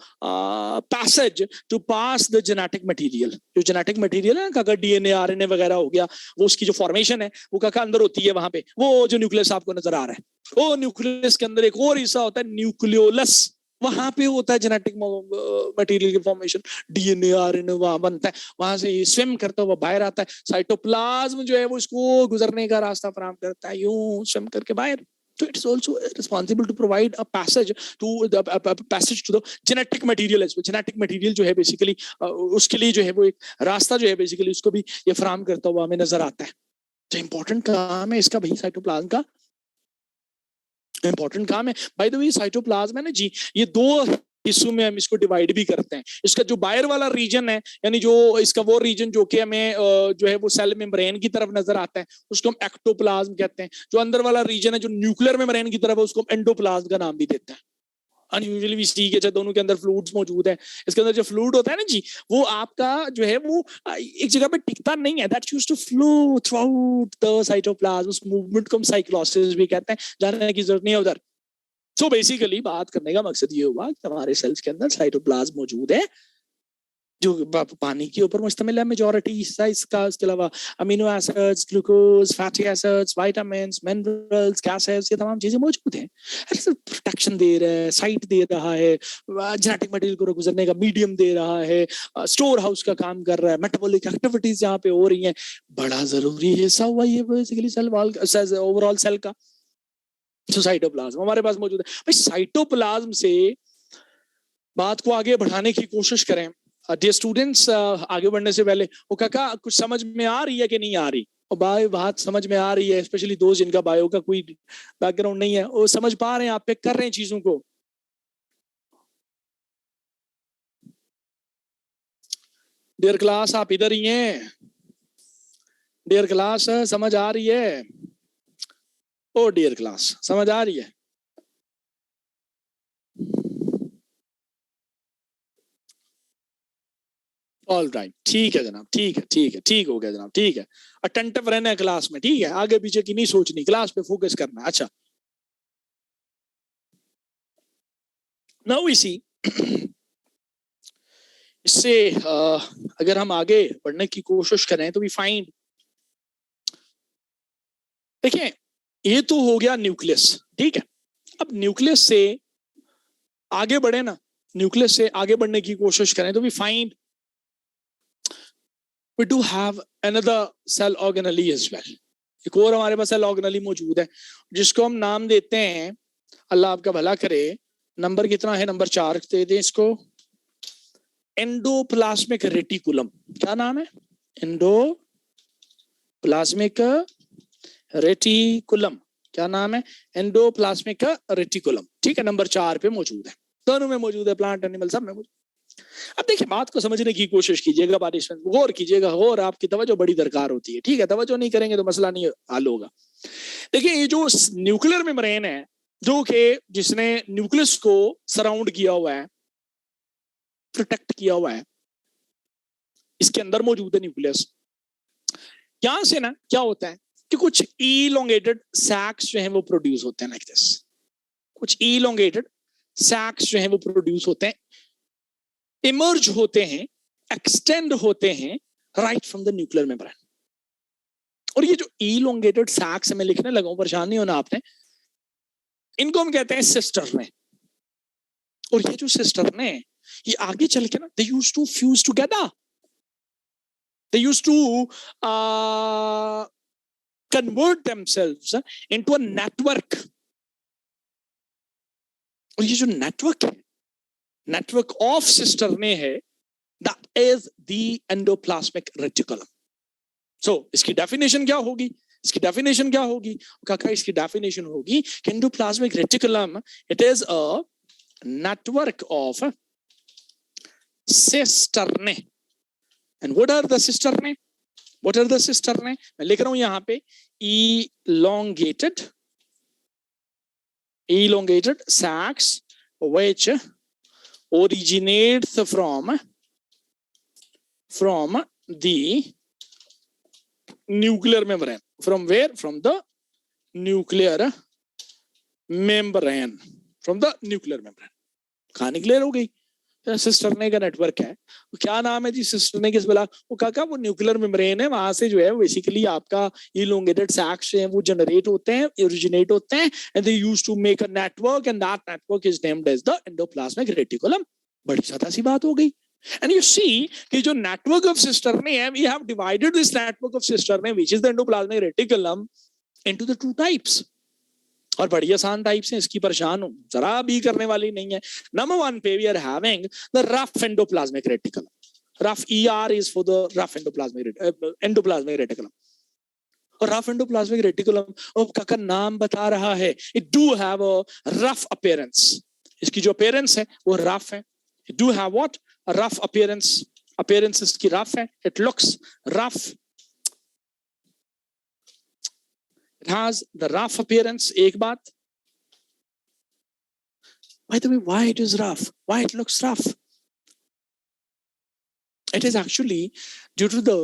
passage to pass the genetic material. जो genetic material है ना काका, DNA RNA वगैरह हो गया, वो उसकी जो फॉर्मेशन है वो काका अंदर होती है वहां पे। वो जो न्यूक्लियस आपको नजर आ रहा है, वो न्यूक्लियस के अंदर एक और हिस्सा होता है न्यूक्लियोलस, वहां पे होता है जेनेटिक मटेरियल की फॉर्मेशन। डीएनए आरएनए वहां बनता है, वहां से स्विम करता हुआ बाहर आता है। साइटोप्लाज्म जो है वो इसको गुजरने का रास्ता फराहम करता है, यूं स्विम करके बाहर। So it is also responsible to provide a passage to the genetic material as well. Genetic material जो है बेसिकली उसके लिए जो है वो एक रास्ता जो है बेसिकली उसको भी ये फराहम करता हुआ हमें नजर आता है। तो इम्पोर्टेंट काम है इसका भाई, साइटोप्लाज्म का इंपॉर्टेंट काम है। बाय द वे साइटोप्लाज्म है ना जी, ये दो हिस्सों में हम इसको डिवाइड भी करते हैं। इसका जो बाहर वाला रीजन है, यानी जो इसका वो रीजन जो कि हमें जो है वो सेल मेम्ब्रेन की तरफ नजर आता है, उसको हम एक्टोप्लाज्म कहते हैं। जो अंदर वाला रीजन है जो न्यूक्लियर मेम्ब्रेन की तरफ है, उसको हम एंडोप्लाज्म का नाम भी देते हैं। अनयूजुअली भी सी के दोनों के अंदर फ्लूइड्स मौजूद है। इसके अंदर जो फ्लूइड होता है ना जी, वो आपका जो है वो एक जगह पे टिकता नहीं है, that used to flow throughout the cytoplasm. उस मूवमेंट को हम साइक्लोसिस भी कहते हैं, जानने की जरूरत नहीं है उधर। सो बेसिकली बात करने का मकसद ये हुआ कि हमारे सेल्स के अंदर साइटोप्लाज्म मौजूद है जो पानी के ऊपर मुश्तमिल है मेजॉरिटी हिस्सा इसका। उसके अलावा amino acids, glucose, fatty acids, vitamins, minerals, gases, ये तमाम चीजें मौजूद हैं। प्रोटेक्शन दे रहा है, साइट दे रहा है, जेनेटिक मटेरियल को गुजरने का मीडियम दे रहा है, स्टोर हाउस का काम कर रहा है, मेटाबॉलिक एक्टिविटीज यहाँ पे हो रही हैं। बड़ा जरूरी हिस्सा हुआ ये basically cell wall overall cell का। साइटोप्लाज्म हमारे पास मौजूद है भाई। साइटोप्लाज्म से बात को आगे बढ़ाने की कोशिश करें। डियर स्टूडेंट्स, आगे बढ़ने से पहले वो काका कुछ समझ में आ रही है कि नहीं आ रही? और बायो बात समझ में आ रही है, स्पेशली दोस्त जिनका बायो का कोई बैकग्राउंड नहीं है, वो समझ पा रहे हैं, आप पिक कर रहे हैं चीजों को। डियर क्लास आप इधर ही हैं? डियर क्लास समझ आ रही है? ओ डियर क्लास समझ आ रही है? ऑल राइट, ठीक है जनाब, ठीक है, ठीक है, ठीक हो गया जनाब, ठीक है। अटेंटिव रहना है क्लास में, ठीक है, आगे पीछे की नहीं सोचनी, क्लास पे फोकस करना है। अच्छा, नाउ वी सी इससे अगर हम आगे बढ़ने की कोशिश करें तो वी फाइंड, देखिए ये तो हो गया न्यूक्लियस, ठीक है। अब न्यूक्लियस से आगे बढ़े ना, न्यूक्लियस से आगे बढ़ने की कोशिश करें तो we find we do have another cell organelle as well। एक और हमारे पास सेल ऑर्गेनेली मौजूद है जिसको हम नाम देते हैं, अल्लाह आपका भला करे, नंबर कितना है, नंबर 4 दे दें इसको, एंडोप्लाज्मिक रेटिकुलम। क्या नाम है? Endoplasmic reticulum. क्या नाम है? एंडोप्लाज्मिक रेटिकुलम, ठीक है, नंबर 4 पे मौजूद है, दोनों में मौजूद है, प्लांट एनिमल सब में मौजूद। अब देखिए बात को समझने की कोशिश कीजिएगा, बारिश में गौर कीजिएगा, और आपकी तवज्जो बड़ी दरकार होती है, ठीक है, तवज्जो नहीं करेंगे तो मसला नहीं हल होगा। देखिए ये जो न्यूक्लियर मेम्ब्रेन है, जो कि जिसने न्यूक्लियस को सराउंड किया हुआ है, प्रोटेक्ट किया हुआ है, इसके अंदर मौजूद है न्यूक्लियस। यहां से ना क्या होता है कि कुछ इलोंगेटेड सैक्स जो है वो प्रोड्यूस होते हैं, लाइक दिस, कुछ इलोंगेटेड सैक्स जो है वो प्रोड्यूस होते हैं, इमर्ज होते हैं, एक्सटेंड होते हैं right from the nuclear membrane. और ये जो इलोंगेटेड सैक्स मैं लिखने लगा हूं, परेशान नहीं होना आपने, इनको हम कहते हैं सिस्टर्ने। और ये जो सिस्टर्ने, ये आगे चल के ना, they used to fuse together, they used to convert themselves into a network। और ये जो नेटवर्क है, नेटवर्क ऑफ सिस्टर्ने है, that is the endoplasmic reticulum। so इसकी डेफिनेशन क्या होगी? इसकी डेफिनेशन क्या होगी काका? इसकी डेफिनेशन होगी कि endoplasmic reticulum it is a network of cisternae. And what are the cisternae? What are the cisternae? मैं लिख रहा हूं यहां पे, elongated sacs which originates from the nuclear membrane। from where? from the nuclear membrane, from the nuclear membrane। कहानी clear हो गई? सिस्टरने का नेटवर्क है, क्या नाम है जी सिस्टरने के? बिला वो काका वो न्यूक्लियर मेम्ब्रेन है, वहां से जो है बेसिकली आपका इलोंगेटेड सैक्स हैं वो जनरेट होते हैं, ओरिजिनेट होते हैं, and they used to make a network, and that network is named as the endoplasmic reticulum. बड़ी सादा सी बात हो गई। एंड यू सी कि जो नेटवर्क ऑफ सिस्टरने है, we have divided this network of cisternae which is the endoplasmic reticulum into the two types. और बड़ी आसान टाइप से, इसकी परेशान जरा भी करने वाली नहीं है। नंबर 1 पे we are having the rough endoplasmic reticulum. Rough ER is for the rough endoplasmic reticulum. और रफ एंडोप्लाज्मिक रेटिकुलम का नाम बता रहा है, it do have a rough appearance. इसकी जो अपीयरेंस है वो रफ है। It do have what? A rough appearance. Appearance इसकी रफ है, it looks rough, it has the rough appearance। एक बात, by the way, why it is rough, why it looks rough? It is actually due to the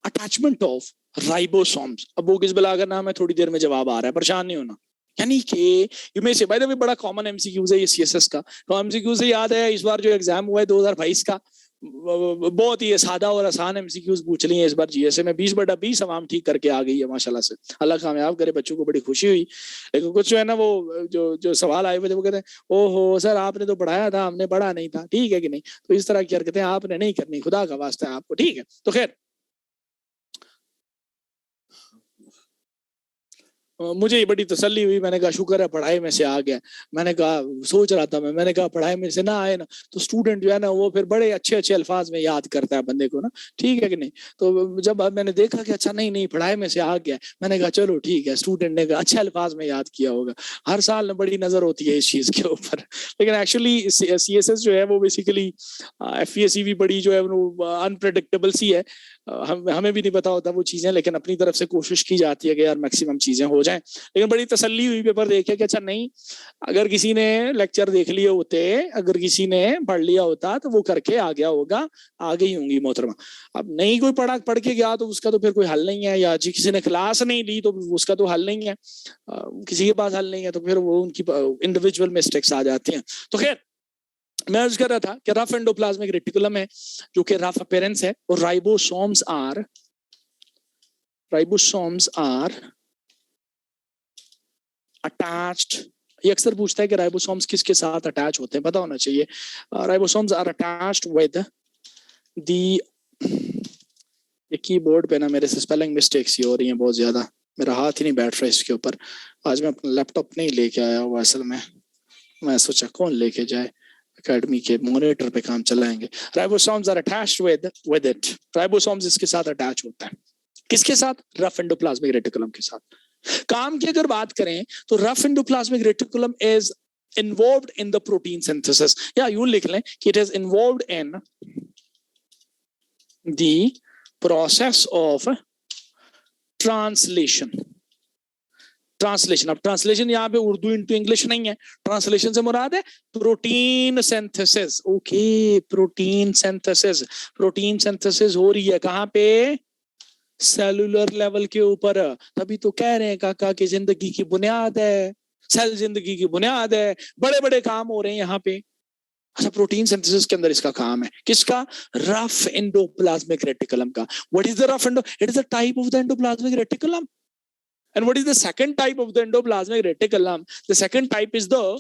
attachment of ribosomes। अब वो किस बला का नाम है, थोड़ी देर में जवाब आ रहा है, परेशान नहीं होना। यानी कि यू में से बाय द वे बड़ा कॉमन MCQs है ये CSS का। तो MCQs से याद है इस बार जो एग्जाम हुआ है 2022 का, बहुत ही सादा और आसान MCQs पूछ लिए इस बार GSA में। 20/20 आवाम ठीक करके आ गई है माशाल्लाह से, अल्लाह कामयाब करे, बच्चों को बड़ी खुशी हुई। लेकिन कुछ जो है ना वो जो सवाल आए हुए थे वो कहते हैं ओहो सर आपने तो पढ़ाया था, हमने पढ़ा नहीं था, ठीक है कि नहीं? तो इस तरह की हरकतें आपने नहीं करनी, खुदा का वास्ता है आपको, ठीक है? तो खैर मुझे बड़ी तसल्ली हुई, मैंने कहा शुक्र है पढ़ाई में से आ गया। मैंने कहा सोच रहा था मैंने कहा पढ़ाई में से ना आए ना तो स्टूडेंट जो है ना वो फिर बड़े अच्छे अच्छे अल्फाज में याद करता है बंदे को ना, ठीक है कि नहीं। तो जब मैंने देखा कि अच्छा नहीं नहीं पढ़ाई में से आ गया, मैंने कहा चलो ठीक है, स्टूडेंट ने अच्छे अल्फाज में याद किया होगा। हर साल बड़ी नजर होती है इस चीज के ऊपर, लेकिन एक्चुअली CSS जो है वो बेसिकली FESC भी बड़ी जो है वो अनप्रेडिक्टेबल सी है। हमें भी नहीं पता होता वो चीजें, लेकिन अपनी तरफ से कोशिश की जाती है कि यार मैक्सिमम चीजें हो जाएं। लेकिन बड़ी तसल्ली हुई पेपर देख के कि अच्छा नहीं, अगर किसी ने लेक्चर देख लिए होते, अगर किसी ने पढ़ लिया होता तो वो करके आ गया होगा, आ गई होंगी मोहतरमा। अब नहीं कोई पढ़ के गया तो उसका तो फिर कोई हल नहीं है, या जी किसी ने क्लास नहीं ली तो उसका तो हल नहीं है, किसी के पास हल नहीं है, तो फिर वो उनकी इंडिविजुअल मिस्टेक्स आ जाती हैं। तो खैर मैं अर्ज कर रहा था कि रफ एंडोप्लाज्मिक रेटिकुलम है जो कि रफ अपीयरेंस है, और राइबोसोम्स आर अटैच्ड। ये अक्सर पूछता है कि राइबोसोम्स किसके साथ अटैच होते हैं, पता होना चाहिए। Ribosomes are attached with the, ये कीबोर्ड पे ना मेरे से स्पेलिंग मिस्टेक्स ही हो रही हैं बहुत ज्यादा, मेरा हाथ ही नहीं बैठ रहा इसके ऊपर। आज मैं अपना लैपटॉप नहीं लेके आया हुआ असल में, मैं सोचा कौन लेके जाए, एकेडमी के मॉनिटर पे काम चलाएंगे। Ribosomes are attached with it, ribosomes इसके साथ अटैच होता है, किसके साथ? रफ एंडोप्लाज्मिक रेटिकुलम के साथ। काम की अगर बात करें तो rough endoplasmic reticulum is involved in the protein synthesis, या यूं लिख लें कि it is involved in the process of translation. Translation, अब ट्रांसलेशन यहाँ पे उर्दू इनटू इंग्लिश नहीं है, ट्रांसलेशन से मुराद है protein synthesis. Okay, protein synthesis, protein synthesis हो रही है कहाँ पे? सेलुलर लेवल के ऊपर। तभी तो कह रहे हैं काका की जिंदगी की बुनियाद है, सेल जिंदगी की बुनियाद है, बड़े बड़े काम हो रहे हैं यहाँ पे। अच्छा, प्रोटीन सिंथेसिस के अंदर इसका काम है, किसका? रफ एंडोप्लाज्मिक रेटिकुलम का। What is the rough endo? It is the type of the endoplasmic reticulum. And what is the second type of the endoplasmic reticulum? The second type is the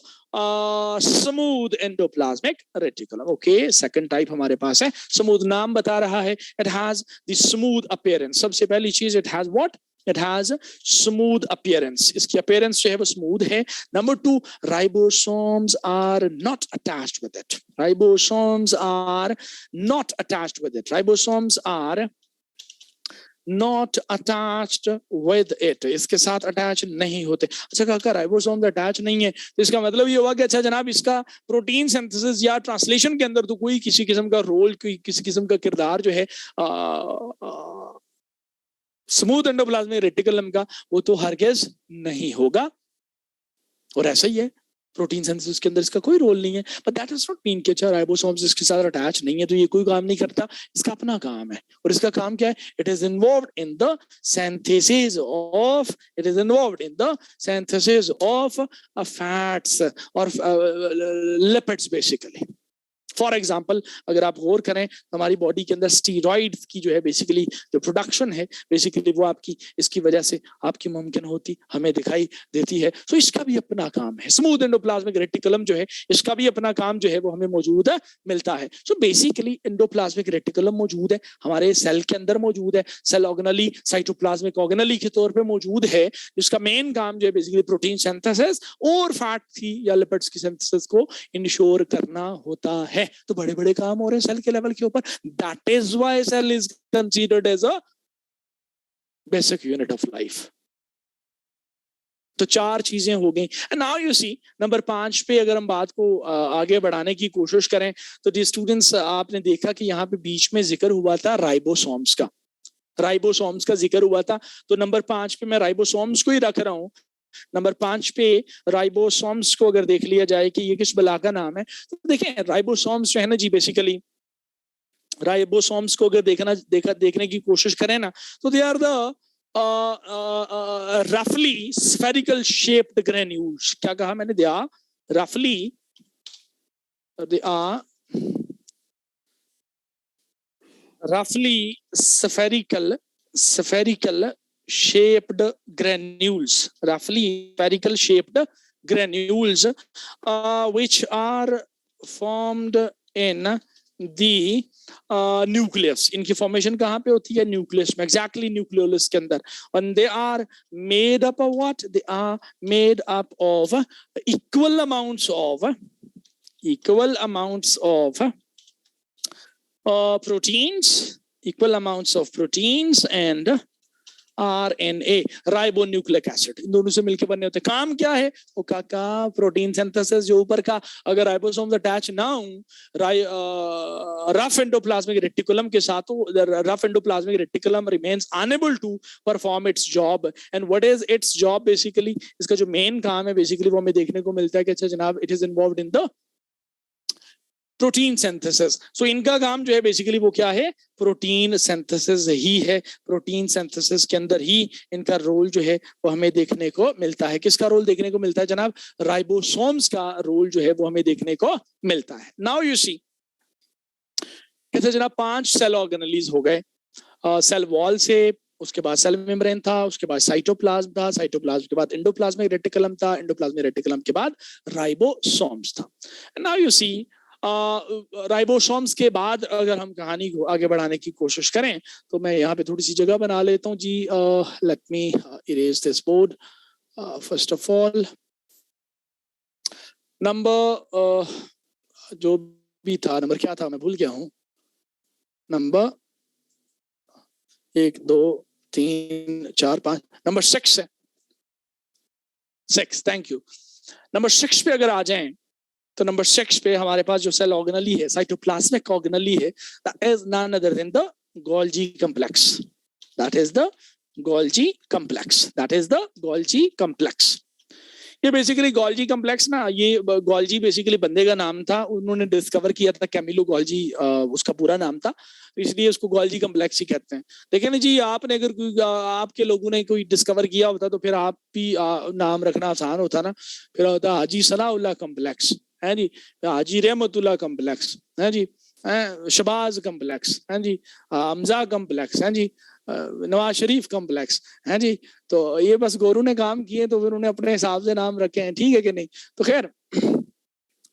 smooth endoplasmic reticulum. Okay, second type हमारे पास है smooth, नाम बता रहा है, it has the smooth appearance. सबसे पहली चीज it has what? It has smooth appearance. इसकी appearance जो है वो smooth है. Number 2, ribosomes are not attached with it. Ribosomes are not attached with it. Ribosomes are not attached with it. इसके साथ अटैच नहीं होते। अच्छा काका राइबोसोम्स अटैच नहीं है तो इसका मतलब ये हुआ कि अच्छा जनाब इसका प्रोटीन सिंथेसिस या ट्रांसलेशन के अंदर तो कोई किसी किस्म का रोल, किसी किस्म का किरदार जो है स्मूथ एंडोप्लाज्मिक रेटिकुलम का वो तो हरगिज नहीं होगा। और ऐसा ही है, प्रोटीन सिंथेसिस के अंदर इसका कोई रोल नहीं है, but that does not mean कि अच्छा राइबोसोम्स इसके साथ अटैच नहीं है तो ये कोई काम नहीं करता। इसका अपना काम है, और इसका काम क्या है? It is involved in the synthesis of, it is involved in the synthesis of fats और लिपिड्स बेसिकली। फॉर एग्जाम्पल अगर आप गौर करें तो हमारी बॉडी के अंदर स्टीरॉइड्स की जो है बेसिकली जो प्रोडक्शन है बेसिकली वो आपकी इसकी वजह से आपकी मुमकिन होती हमें दिखाई देती है। तो इसका भी अपना काम है। स्मूथ एंडोप्लाज्मिक रेटिकुलम जो है इसका भी अपना काम जो है वो हमें मौजूद मिलता है। सो बेसिकली एंडोप्लाज्मिक रेटिकुलम मौजूद है हमारे सेल के अंदर, मौजूद है सेल ऑर्गेनेली, साइटोप्लाज्मिक ऑर्गेनेली के तौर पर मौजूद है, जिसका मेन काम जो है बेसिकली प्रोटीन सिंथेसिस और फैट की या लिपिड्स की सिंथेसिस को इंश्योर करना होता है। तो बड़े बड़े काम हो रहे हैं सेल के लेवल के ऊपर। That is why cell is considered as a basic unit of life. तो 4 चीजें हो गई। And now you see number 5 पे अगर हम बात को आगे बढ़ाने की कोशिश करें तो डी स्टूडेंट्स आपने देखा कि यहाँ पे बीच में जिक्र हुआ था राइबोसोम्स का, राइबोसोम्स का जिक्र हुआ था। तो नंबर 5 पे मैं राइबोसोम्स को ही रख रहा हूं। नंबर 5 पे राइबोसोम्स को अगर देख लिया जाए कि ये किस बला का नाम है तो देखें राइबोसोम्स जो है ना जी बेसिकली राइबोसोम्स को अगर देखने की कोशिश करें ना तो दे आर द रफली स्फेरिकल शेप्ड ग्रेन्यूल्स। क्या कहा मैंने? दे आर रफली spherical shaped granules, roughly spherical shaped granules which are formed in the nucleus. इनकी फॉर्मेशन कहाँ पे होती है? न्यूक्लियस में, एग्जैक्टली न्यूक्लियोलस के अंदर। And they are made up of what? They are made up of equal amounts of proteins, equal amounts of proteins and RNA, ribonucleic acid. इन दोनों से मिलकर बनने होते हैं। काम क्या है? वो काका प्रोटीन सिंथेसिस। जो ऊपर का अगर राइबोसोम्स अटैच ना हो रफ एंडोप्लाज्मिक रेटिकुलम के साथ, तो rough endoplasmic reticulum remains unable to perform its job. And what is its job? Basically इसका जो मेन काम है बेसिकली वो हमें देखने को मिलता है कि अच्छा जनाब, it is involved in the protein synthesis. So इनका काम जो है बेसिकली वो क्या है? प्रोटीन सिंथेसिस ही है। प्रोटीन सिंथेसिस के अंदर ही इनका रोल जो है वो हमें देखने को मिलता है। किसका रोल देखने को मिलता है जनाब? राइबोसोम्स का रोल जो है वो हमें देखने को मिलता है। नाउ यू सी, कैसे जनाब 5 सेल ऑर्गेनेलीज हो गए। सेल वॉल से, उसके बाद सेल मेम्ब्रेन था, उसके बाद साइटोप्लाज्म था, साइटोप्लाज्म के बाद एंडोप्लाज्मिक रेटिकुलम था, एंडोप्लाज्मिक रेटिकुलम के बाद राइबोसोम्स था। नाउ यू सी, राइबोसोम्स के बाद अगर हम कहानी को आगे बढ़ाने की कोशिश करें तो मैं यहाँ पे थोड़ी सी जगह बना लेता हूँ जी। Let me erase this board. First of all, number जो भी था, नंबर क्या था मैं भूल गया हूँ। नंबर 1 2 3 4 5, नंबर 6 है। 6, थैंक यू। नंबर 6 पे अगर आ जाएं तो नंबर 6 पे हमारे पास जो सेल ऑर्गेनली है, साइटोप्लाज्मिक ऑर्गेनली है, that is none other than the Golgi complex. That is the Golgi complex. That is the Golgi complex. ये बेसिकली गोल्जी कॉम्प्लेक्स ना, ये गोल्जी बेसिकली बंदे का नाम था, उन्होंने डिस्कवर किया था, कैमिलो गोल्जी उसका पूरा नाम था, इसलिए उसको गोल्जी कॉम्प्लेक्स ही कहते हैं। देखें ना जी, आपने अगर कोई आपके लोगों ने कोई डिस्कवर किया होता तो फिर आप भी नाम रखना आसान होता ना। फिर होता हाजी सनाउल्लाह कॉम्प्लेक्स है जी, हाजी रहमतुल्लाह कॉम्प्लेक्स है जी, शबाज कॉम्प्लेक्स है जी, हमजा कॉम्प्लेक्स है जी, नवाज शरीफ कॉम्प्लेक्स है जी। तो ये बस गोरू ने काम किए तो फिर उन्हें अपने हिसाब से नाम रखे हैं, ठीक है कि नहीं? तो खैर,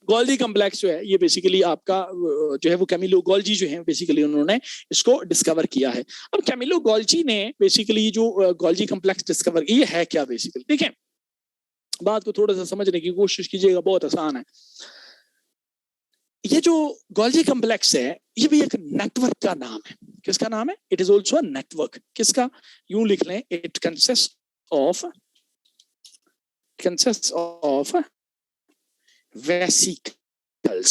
गोल्जी कॉम्प्लेक्स जो है ये बेसिकली आपका जो है वो कैमिलो गोल्जी जो है बेसिकली उन्होंने इसको डिस्कवर किया है। अब कैमिलो गोल्जी ने बेसिकली जो गोल्जी कॉम्प्लेक्स डिस्कवर किया है क्या, बेसिकली देखें, बात को थोड़ा सा समझने की कोशिश कीजिएगा, बहुत आसान है। ये जो गोल्जी कॉम्प्लेक्स है ये भी एक नेटवर्क का नाम है। किसका नाम है? It is also a network. किसका? यूं लिख लें, it consist of vesicles.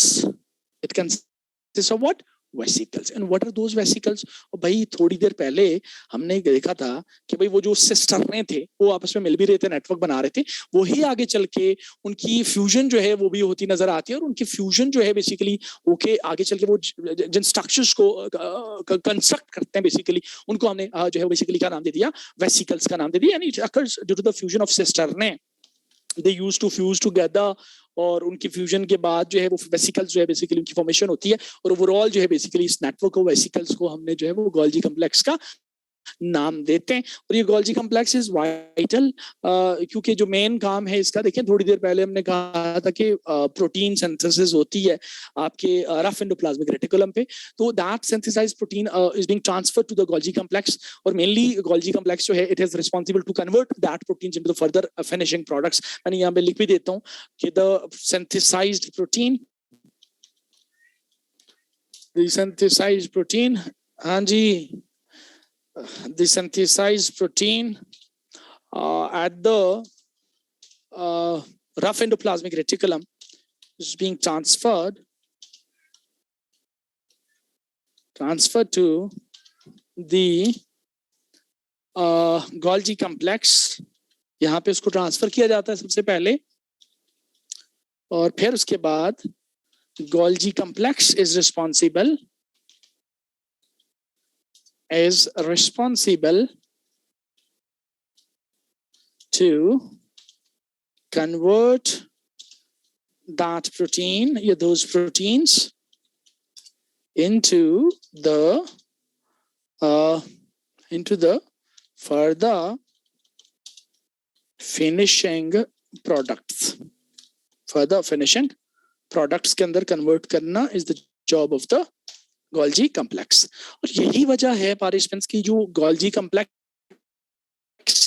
It consists of what? Vesicles. And what are those vesicles? और भाई थोड़ी देर पहले हमने देखा था कि भाई वो जो सिस्टर्नें थे वो आपस में मिल भी रहे थे, नेटवर्क बना रहे थे, वही आगे चल के उनकी फ्यूजन जो है वो भी होती नजर आती है। और उनकी फ्यूजन जो है बेसिकली ओके आगे चल के वो जिन स्ट्रक्चर्स को कंस्ट्रक्ट करते हैं बेसिकली उनको हमने जो है बेसिकली क्या नाम दे दिया? वेसिकल्स का नाम दे दिया। यानी it occurs due to the fusion of cisternae, they used to fuse together, और उनकी फ्यूजन के बाद जो है वो वेसिकल्स जो है बेसिकली उनकी फॉर्मेशन होती है। और ओवरऑल जो है बेसिकली इस नेटवर्क ऑफ वेसिकल्स को हमने जो है वो गोल्जी कॉम्प्लेक्स का नाम देते हैं। और ये गोल्जी कॉम्प्लेक्स इज वाइटल क्योंकि जो मेन काम है इसका, देखिए थोड़ी देर पहले हमने कहा था कि प्रोटीन सिंथेसिस होती है आपके रफ एंडोप्लाज्मिक रेटिकुलम पे, तो that synthesized protein is being transferred to the Golgi complex. और मेनली गोल्जी कॉम्प्लेक्स जो है it is responsible to convert that proteins into the further finishing products. मैंने यहाँ पे लिख भी देता हूँ कि द सिंथेसाइज्ड प्रोटीन, हाँ जी, the synthesized protein at the rough endoplasmic reticulum is being transferred to the Golgi complex। यहाँ पे उसको ट्रांसफर किया जाता है सबसे पहले, और फिर उसके बाद Golgi complex is responsible to convert that protein, those proteins, into the further finishing products। further finishing products के अंदर convert करना is the job of the Golgi complex. और यही वजह है पार्टिसिपेंट्स की जो गोल्जी कॉम्प्लेक्स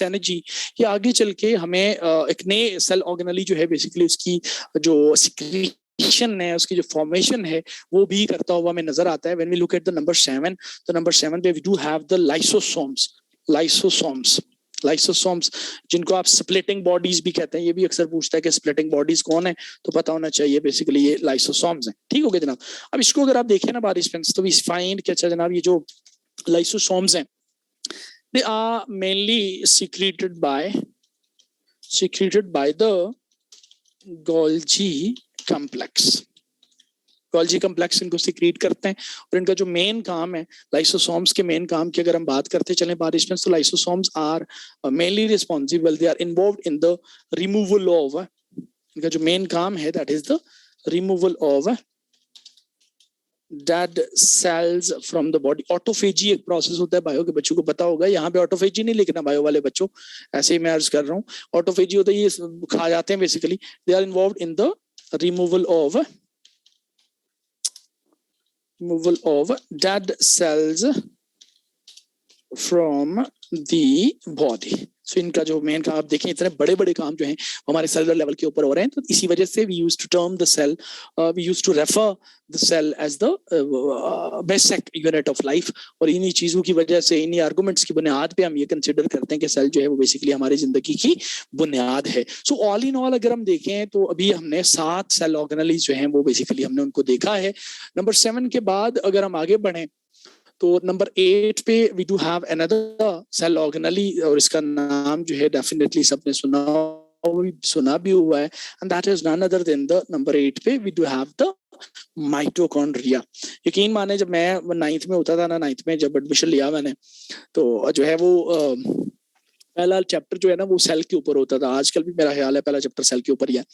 एनर्जी, ये आगे चल के हमें एक नए सेल ऑर्गेनली जो है बेसिकली उसकी जो सिक्रीशन है, उसकी जो फॉर्मेशन है, वो भी करता हुआ हमें नजर आता है। When we look at the number 7, तो नंबर 7 पे we do have the lysosomes. Lysosomes जिनको आप स्प्लिटिंग बॉडीज भी कहते हैं, ये भी अक्सर पूछता है कि स्प्लिटिंग बॉडीज कौन है, तो पता होना चाहिए बेसिकली ये लाइसोसोम्स हैं। ठीक हो गया जनाब। अब इसको अगर आप देखें ना पार्टिसिपेंट्स, तो वी फाइंड कि अच्छा जनाब ये जो लाइसोसोम्स हैं, they are mainly secreted by the Golgi complex। Golgi complex इनको सिक्रीट करते हैं, और इनका जो मेन काम है लाइसोसोम्स के मेन काम की अगर हम बात करते चलें पार्टिसिपेंट्स, तो lysosomes are mainly responsible, they are involve in the removal of, इनका जो मेन काम है that is the removal of dead cells from the body. Autophagy एक प्रोसेस होता है, बायो के बच्चों को पता होगा, यहाँ पे ऑटोफेजी नहीं लिखना बायो वाले बच्चों, ऐसे ही मैं अर्ज कर रहा हूँ। ऑटोफेजी होता है ये खा जाते हैं basically, they are involve in the removal of dead cells from the body। So इनका जो मेन काम आप देखें, इतने बड़े बड़े काम जो हैं हमारे सेलुलर लेवल के ऊपर हो रहे हैं, तो इसी वजह से we used to term the cell, we used to refer the cell as the basic unit of life. और इन्हीं चीजों की वजह से, इन्हीं आर्गुमेंट्स की बुनियाद पे हम ये कंसिडर करते हैं कि सेल जो है वो बेसिकली हमारी जिंदगी की बुनियाद है। सो ऑल इन ऑल अगर हम देखें तो अभी हमने 7 सेल ऑर्गेनलीज जो हैं वो बेसिकली हमने उनको देखा है। नंबर 7 के बाद अगर हम आगे बढ़ें तो नंबर 8 पे we do have another cell organelle, और इसका नाम जो है डेफिनेटली सबने सुना भी हुआ है, and that is none other than the number 8 पे we do have the mitochondria. यकीन माने जब मैं 9th में होता था ना, 9th में जब एडमिशन लिया मैंने, तो जो है वो पहला चैप्टर जो है ना वो सेल के ऊपर होता था। आजकल भी मेरा ख्याल है पहला चैप्टर सेल के ऊपर ही है।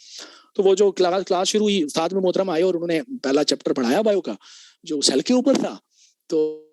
तो वो जो क्लास शुरू हुई, उस्ताद में मोहतरम आए और उन्होंने पहला चैप्टर पढ़ाया बायो का जो सेल के ऊपर था। तो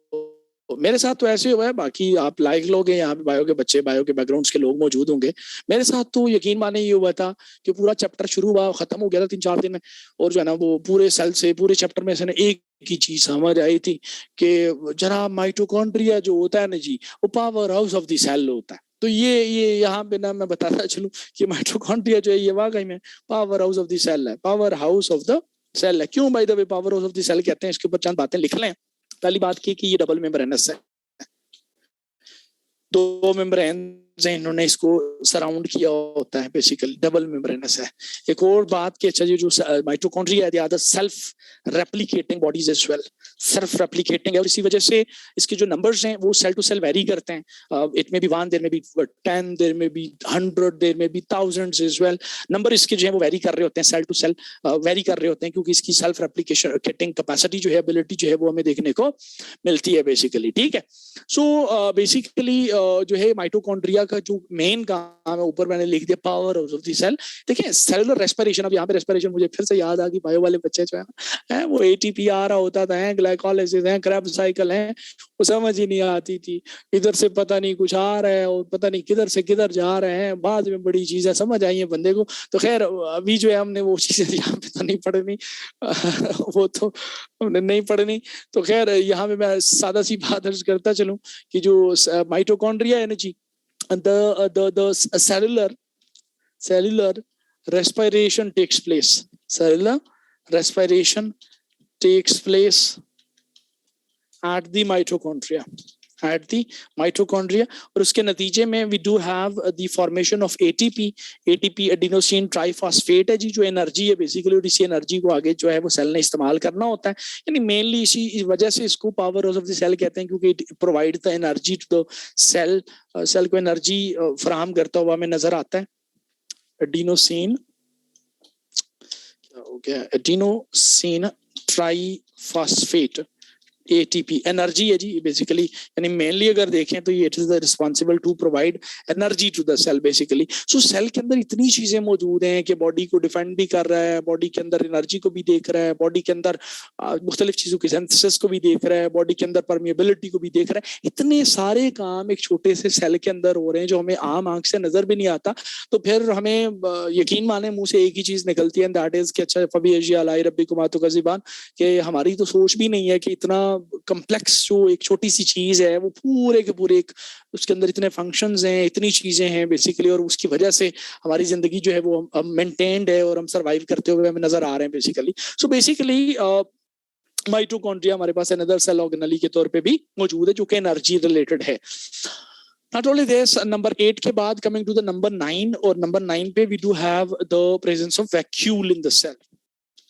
मेरे साथ तो ऐसे हुआ है, बाकी आप लाइक लोग हैं यहाँ पे, बायो के बच्चे, बायो के बैकग्राउंड्स के लोग मौजूद होंगे। मेरे साथ तो यकीन माने ये हुआ था कि पूरा चैप्टर शुरू हुआ, खत्म हो गया था 3-4 दिन में, और जो है ना वो पूरे सेल से, पूरे चैप्टर में से ना एक ही चीज समझ आई थी कि जनाब माइटोकॉन्ड्रिया जो होता है ना जी, वो power house of the cell होता है। तो ये यहाँ पे ना मैं बताता चलूं कि माइटोकॉन्ड्रिया जो है ये वाकई में power house of the cell है, power house of the cell है। क्यों by the way power house of the cell कहते हैं, इसके ऊपर चंद बातें लिख लें। पहली बात की कि ये डबल मेम्ब्रेनस है, 2 मेम्ब्रेन्स हैं, इन्होंने इसको सराउंड किया होता है, बेसिकली डबल मेम्ब्रेनस है। एक और बात कि अच्छा ये जो माइटोकॉन्ड्रिया है, they are the self replicating bodies as well, self replicating है, और इसी वजह से इसके जो नंबर्स हैं वो सेल टू सेल वेरी करते हैं। It may be 1, there may be 10, there may be 100, there may be thousands as well. Number इसके जो है वो वेरी कर रहे होते हैं, सेल टू सेल वेरी कर रहे होते हैं, क्योंकि इसकी सेल्फ रेप्लिकेटिंग कैपेसिटी जो है, एबिलिटी जो है वो हमें देखने को मिलती है बेसिकली। ठीक है। सो बेसिकली जो है माइटोकॉन्ड्रिया का जो मेन काम है, ऊपर मैंने लिख दिया पावर ऑफ द सेल। देखिए सेलुलर रेस्पिरेशन, अब यहाँ पे रेस्पिरेशन मुझे फिर से याद आ गई, बायो वाले बच्चे जो है वो एटीपी आ रहा होता था, ग्लाइकोलाइसिस है, क्रेब्स साइकिल है, वो समझ ही नहीं आती थी। इधर से पता नहीं कुछ आ रहा है और पता नहीं किधर से किधर जा रहे हैं, बाद में बड़ी चीजें समझ आई है बंदे को। तो खैर अभी जो है हमने वो चीजें यहाँ पे तो नहीं पढ़नी, वो तो हमने नहीं पढ़नी। तो खैर यहाँ पे मैं सादा सी बात अर्ज करता चलूं कि जो माइटोकॉन्ड्रिया है ना जी, the cellular respiration takes place, cellular respiration takes place at the mitochondria, और उसके नतीजे में we do have the formation of ATP adenosine triphosphate है जी, जो एनर्जी है बेसिकली, और इसी एनर्जी को आगे जो है वो सेल ने इस्तेमाल करना होता है। यानी मेनली इसी वजह से इसको power house of the cell कहते हैं, क्योंकि it provide the energy to the cell, cell को एनर्जी फराहम करता हुआ हमें नजर आता है। एडिनोसिन क्या हो गया, एडिनोसिन ट्राइफॉस्फेट, ATP एनर्जी है जी बेसिकली, यानी मेनली अगर देखें तो ये it is the responsible to provide energy to the cell basically. So cell के अंदर इतनी चीजें मौजूद हैं कि बॉडी को डिफेंड भी कर रहा है, बॉडी के अंदर एनर्जी को भी देख रहा है, बॉडी के अंदर मुख्तलिफ चीजों की सिंथेसिस को भी देख रहा है, बॉडी के अंदर परमिएबिलिटी को भी देख रहा है। इतने सारे काम एक छोटे से सेल के अंदर हो रहे हैं जो हमें आम आंख से नजर भी नहीं आता। तो फिर हमें यकीन माने मुंह से एक ही चीज निकलती है, दैट इज कि अच्छा फबी अजी अलाई रब्बिकुम अतुकज़िबान, कि हमारी तो सोच भी नहीं है कि इतना कम्प्लेक्स जो एक छोटी सी चीज है वो पूरे के पूरे एक उसके अंदर इतने फंक्शंस हैं, इतनी चीजें हैं बेसिकली, और उसकी वजह से हमारी जिंदगी जो है वो मेंटेन्ड है और हम सर्वाइव करते हुए हमें नजर आ रहे हैं बेसिकली। सो बेसिकली माइटोकॉन्ड्रिया हमारे पास अनदर सेल ऑर्गेनली के तौर पे भी मौजूद है जो कि एनर्जी रिलेटेड है। Not only this, number 8 के बाद coming to the number 9, और number 9 पे we do have the presence of vacuole in the cell.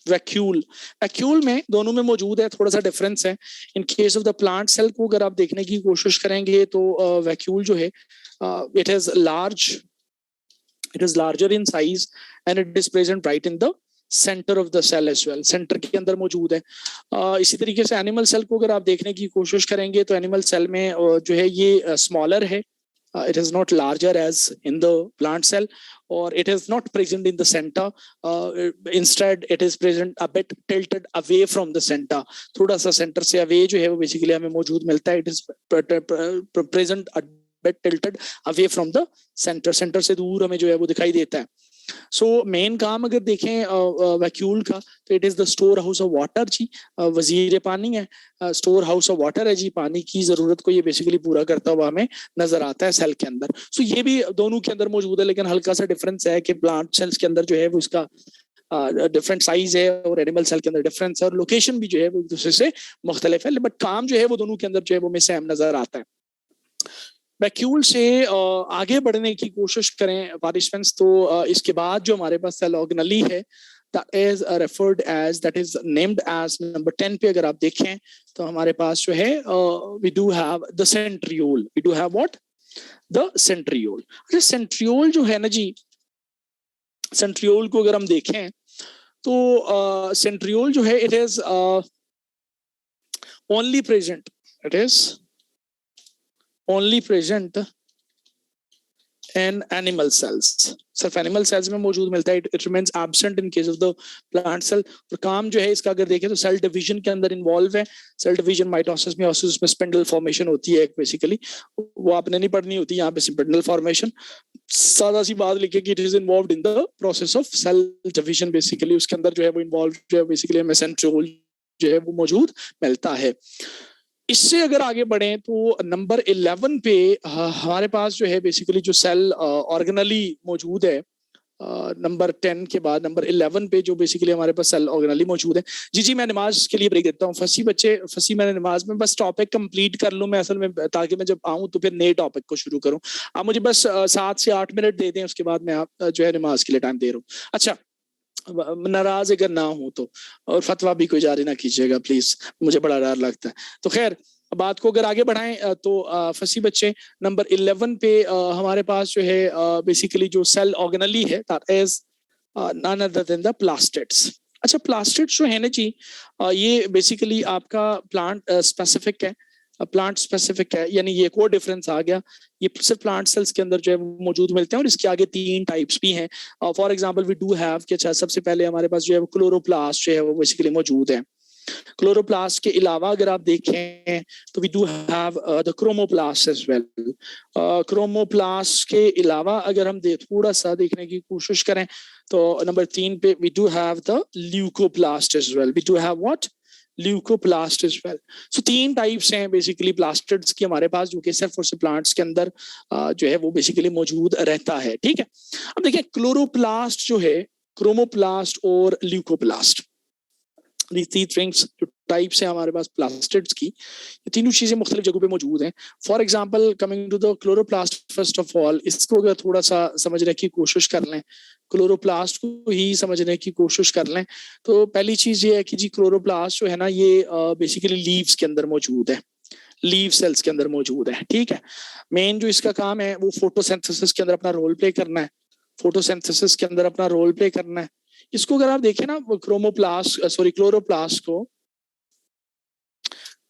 Vacuole में दोनों में मौजूद है, थोड़ा सा डिफरेंस है। In case of the plant cell को अगर आप देखने की कोशिश करेंगे तो वैक्यूल जो है it is larger in size and it is present right in the centre of the cell as well, centre के अंदर मौजूद है। इसी तरीके से एनिमल सेल को अगर आप देखने की कोशिश करेंगे तो एनिमल सेल में जो है ये स्मॉलर है, it is not larger as in the plant cell, or it is not present in the center. Instead it is present a bit tilted away from the center, थोड़ा सा centre से away जो है वो basically हमें मौजूद मिलता है। it is present a bit tilted away from the center, centre से दूर हमें जो है वो दिखाई देता है। सो मेन काम अगर देखें वैक्यूल का तो it is the store house of water जी, वजीर पानी है, स्टोर हाउस ऑफ वाटर है जी, पानी की जरूरत को ये बेसिकली पूरा करता हुआ हमें नजर आता है सेल के अंदर। सो ये भी दोनों के अंदर मौजूद है, लेकिन हल्का सा डिफरेंस है कि प्लांट सेल्स के अंदर जो है वो इसका डिफरेंट साइज है और एनिमल सेल के अंदर डिफरेंस है, और लोकेशन भी जो है वो एक दूसरे से मुख्तलिफ है, बट काम जो है वो दोनों के अंदर जो है वो में सेम नजर आता है। वैक्यूल से आगे बढ़ने की कोशिश करें पार्टिसिपेंट्स तो इसके बाद जो हमारे पास सेल ऑर्गेनली है that is referred as, that is named as number 10 पे अगर आप देखें तो हमारे पास जो है we do have the centriole, we do have what, the centriole। अच्छा centriole जो है ना जी, centriole को अगर हम देखें तो centriole जो है it is only present, it is only present in animal cells, सिर्फ एनिमल सेल्स में मौजूद मिलता है। It remains absent in case of the plant cell. और काम जो है इसका अगर देखें तो सेल डिवीजन के अंदर इन्वॉल्व है। सेल डिवीजन माइटोसिस मियोसिस में स्पिंडल फॉर्मेशन होती है बेसिकली, वो आपने नहीं पढ़नी होती यहाँ पे, स्पिंडल फॉर्मेशन सादा सी बात लिखे कि it is involved in the process of cell division basically, उसके अंदर जो है वो इन्वॉल्व जो है बेसिकली हमें सेंट्रियोल जो है वो मौजूद मिलता है। इससे अगर आगे बढ़े तो नंबर 11 पे हमारे पास जो है बेसिकली जो सेल ऑर्गेनली मौजूद है, नंबर 10 के बाद नंबर 11 पे जो बेसिकली हमारे पास सेल ऑर्गेनली मौजूद है। जी मैं नमाज के लिए ब्रेक देता हूँ। फंसी मैंने नमाज में, बस टॉपिक कंप्लीट कर लूँ मैं असल में, ताकि मैं जब आऊँ तो फिर नए टॉपिक को शुरू करूँ। आप मुझे बस 7 से 8 मिनट दे दें, उसके बाद मैं आप जो है नमाज के लिए टाइम दे रहा हूँ। अच्छा नाराज अगर ना हो तो, और फतवा भी कोई जारी ना कीजिएगा प्लीज, मुझे बड़ा डर लगता है। तो खैर बात को अगर आगे बढ़ाएं तो फंसी बच्चे नंबर 11 पे हमारे पास जो है बेसिकली जो सेल ऑर्गेनली है that is none other than the plastids. अच्छा प्लास्टिड्स जो है ना जी, ये बेसिकली आपका प्लांट स्पेसिफिक है, प्लांट स्पेसिफिक है, यानी ये को डिफरेंस आ गया, ये सिर्फ प्लांट सेल्स के अंदर जो है मौजूद मिलते हैं। और इसके आगे 3 टाइप्स भी हैं। For example we do have कि अच्छा सबसे पहले हमारे पास जो है क्लोरोप्लास्ट जो है वो बेसिकली मौजूद है। क्लोरोप्लास्ट के अलावा अगर आप देखें तो we do have the chromoplast as well. Chromoplast के अलावा अगर हम थोड़ा सा देखने की कोशिश करें तो नंबर 3 पे we do have the leucoplast as well, we do have what, leucoplast as well. So 3 types हैं बेसिकली प्लास्टिड्स की हमारे पास, जो कि सिर्फ और सिर्फ प्लांट्स के अंदर जो है वो बेसिकली मौजूद रहता है। ठीक है, अब देखिए क्लोरोप्लास्ट जो है, क्रोमोप्लास्ट और ल्यूकोप्लास्ट, थ्री थिंग्स जो टाइप्स हैं हमारे पास प्लास्टिड्स की, ये तीनों चीजें मुख्तलिफ जगहों पे मौजूद हैं। For example coming to the chloroplast, first of all इसको अगर थोड़ा सा समझने की कोशिश कर लें, क्लोरोप्लास्ट को ही समझने की कोशिश कर लें तो पहली चीज ये है कि जी क्लोरोप्लास्ट जो है ना ये बेसिकली लीव्स के अंदर मौजूद है, लीव सेल्स के अंदर मौजूद है। ठीक है, मेन जो इसका काम है वो फोटोसिंथेसिस के अंदर अपना रोल प्ले करना है, फोटोसिंथेसिस के अंदर अपना रोल प्ले करना है। इसको अगर आप देखें ना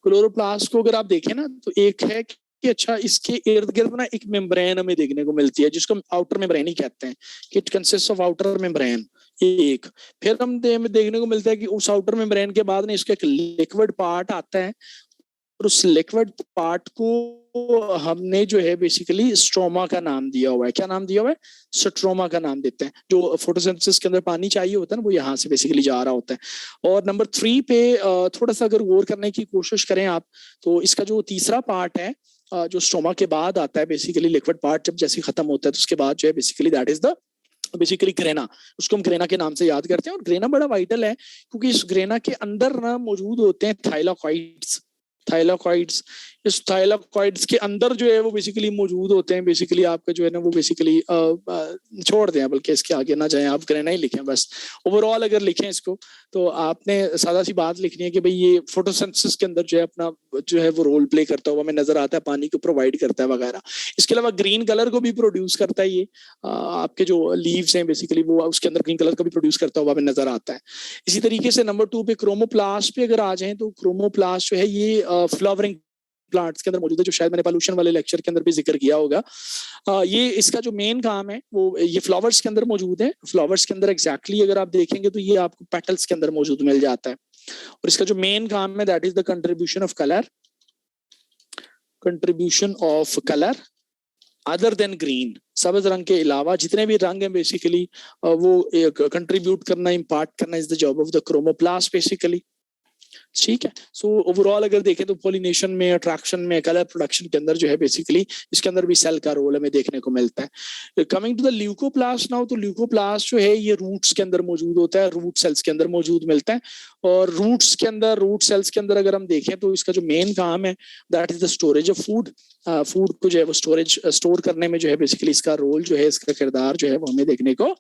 क्लोरोप्लास्ट को अगर आप देखें ना तो एक है कि अच्छा इसके इर्द गिर्द ना एक मेम्ब्रेन हमें देखने को मिलती है जिसको हम आउटर मेम्ब्रेन ही कहते हैं, कि it consist of outer membrane. एक फिर हम देखने को मिलता है कि उस आउटर मेम्ब्रेन के बाद ना इसका एक लिक्विड पार्ट आता है, और उस लिक्विड पार्ट को हमने जो है बेसिकली स्ट्रोमा का नाम दिया हुआ है। क्या नाम दिया हुआ है? स्ट्रोमा का नाम देते हैं। जो फोटोसिंथेसिस के अंदर पानी चाहिए होता है ना, वो यहाँ से बेसिकली जा रहा होता है। और नंबर 3 पे थोड़ा सा अगर गौर करने की कोशिश करें आप, तो इसका जो तीसरा पार्ट है जो स्ट्रोमा के बाद आता है, बेसिकली लिक्विड पार्ट जब जैसे खत्म होता है, तो उसके बाद जो है basically that is the basically grana. उसको हम ग्रेना के नाम से याद करते हैं। और ग्रेना बड़ा वाइटल है क्योंकि इस ग्रेना के अंदर ना मौजूद होते हैं थाइलाकॉइड्स। थाइलाकॉइड्स, इस थाइलाकॉइड्स के अंदर जो है वो बेसिकली मौजूद होते हैं। बेसिकली आपका जो है ना वो बेसिकली छोड़ दें, बल्कि इसके आगे ना जाएं, आप ग्रेना ही लिखें बस। ओवरऑल अगर लिखें इसको तो आपने सादा सी बात लिखनी है कि भाई ये फोटोसिंथेसिस के अंदर जो है अपना जो है वो रोल प्ले करता हुआ हमें नजर आता है, पानी को प्रोवाइड करता है वगैरह। इसके अलावा ग्रीन कलर को भी प्रोड्यूस करता है ये। आपके जो लीव्स हैं बेसिकली वो उसके अंदर ग्रीन कलर का भी प्रोड्यूस करता हुआ हमें नजर आता है। इसी तरीके से नंबर 2 पे क्रोमोप्लास्ट पे अगर आ जाएं, तो क्रोमोप्लास्ट जो है ये फ्लावरिंग प्लांट्स के अंदर मौजूद है, जो शायद मैंने पॉल्यूशन वाले लेक्चर के अंदर भी जिक्र किया होगा। ये इसका जो मेन काम है वो ये फ्लावर्स के अंदर मौजूद है। फ्लावर्स के अंदर एग्जैक्टली अगर आप देखेंगे तो ये आपको पेटल्स के अंदर मौजूद मिल जाता है। और इसका जो मेन काम है that is the contribution of colour, contribution of colour other than green. सब्ज रंग के अलावा जितने भी रंग हैं बेसिकली वो कंट्रीब्यूट करना, इम्पार्ट करना is the job of the chromoplast basically. ठीक है। सो ओवरऑल अगर देखें तो पॉलिनेशन में, अट्रैक्शन में, कलर प्रोडक्शन के अंदर जो है बेसिकली इसके अंदर भी सेल का रोल हमें देखने को मिलता है। Coming to the leucoplast now, तो ल्यूकोप्लास्ट जो है ये रूट्स के अंदर मौजूद होता है, रूट सेल्स के अंदर मौजूद मिलता है। और रूट्स के अंदर, रूट सेल्स के अंदर अगर हम देखें तो इसका जो मेन काम है that is the storage of food. Food को जो है वो स्टोर करने में जो है बेसिकली इसका रोल जो है, इसका किरदार जो है वो हमें देखने को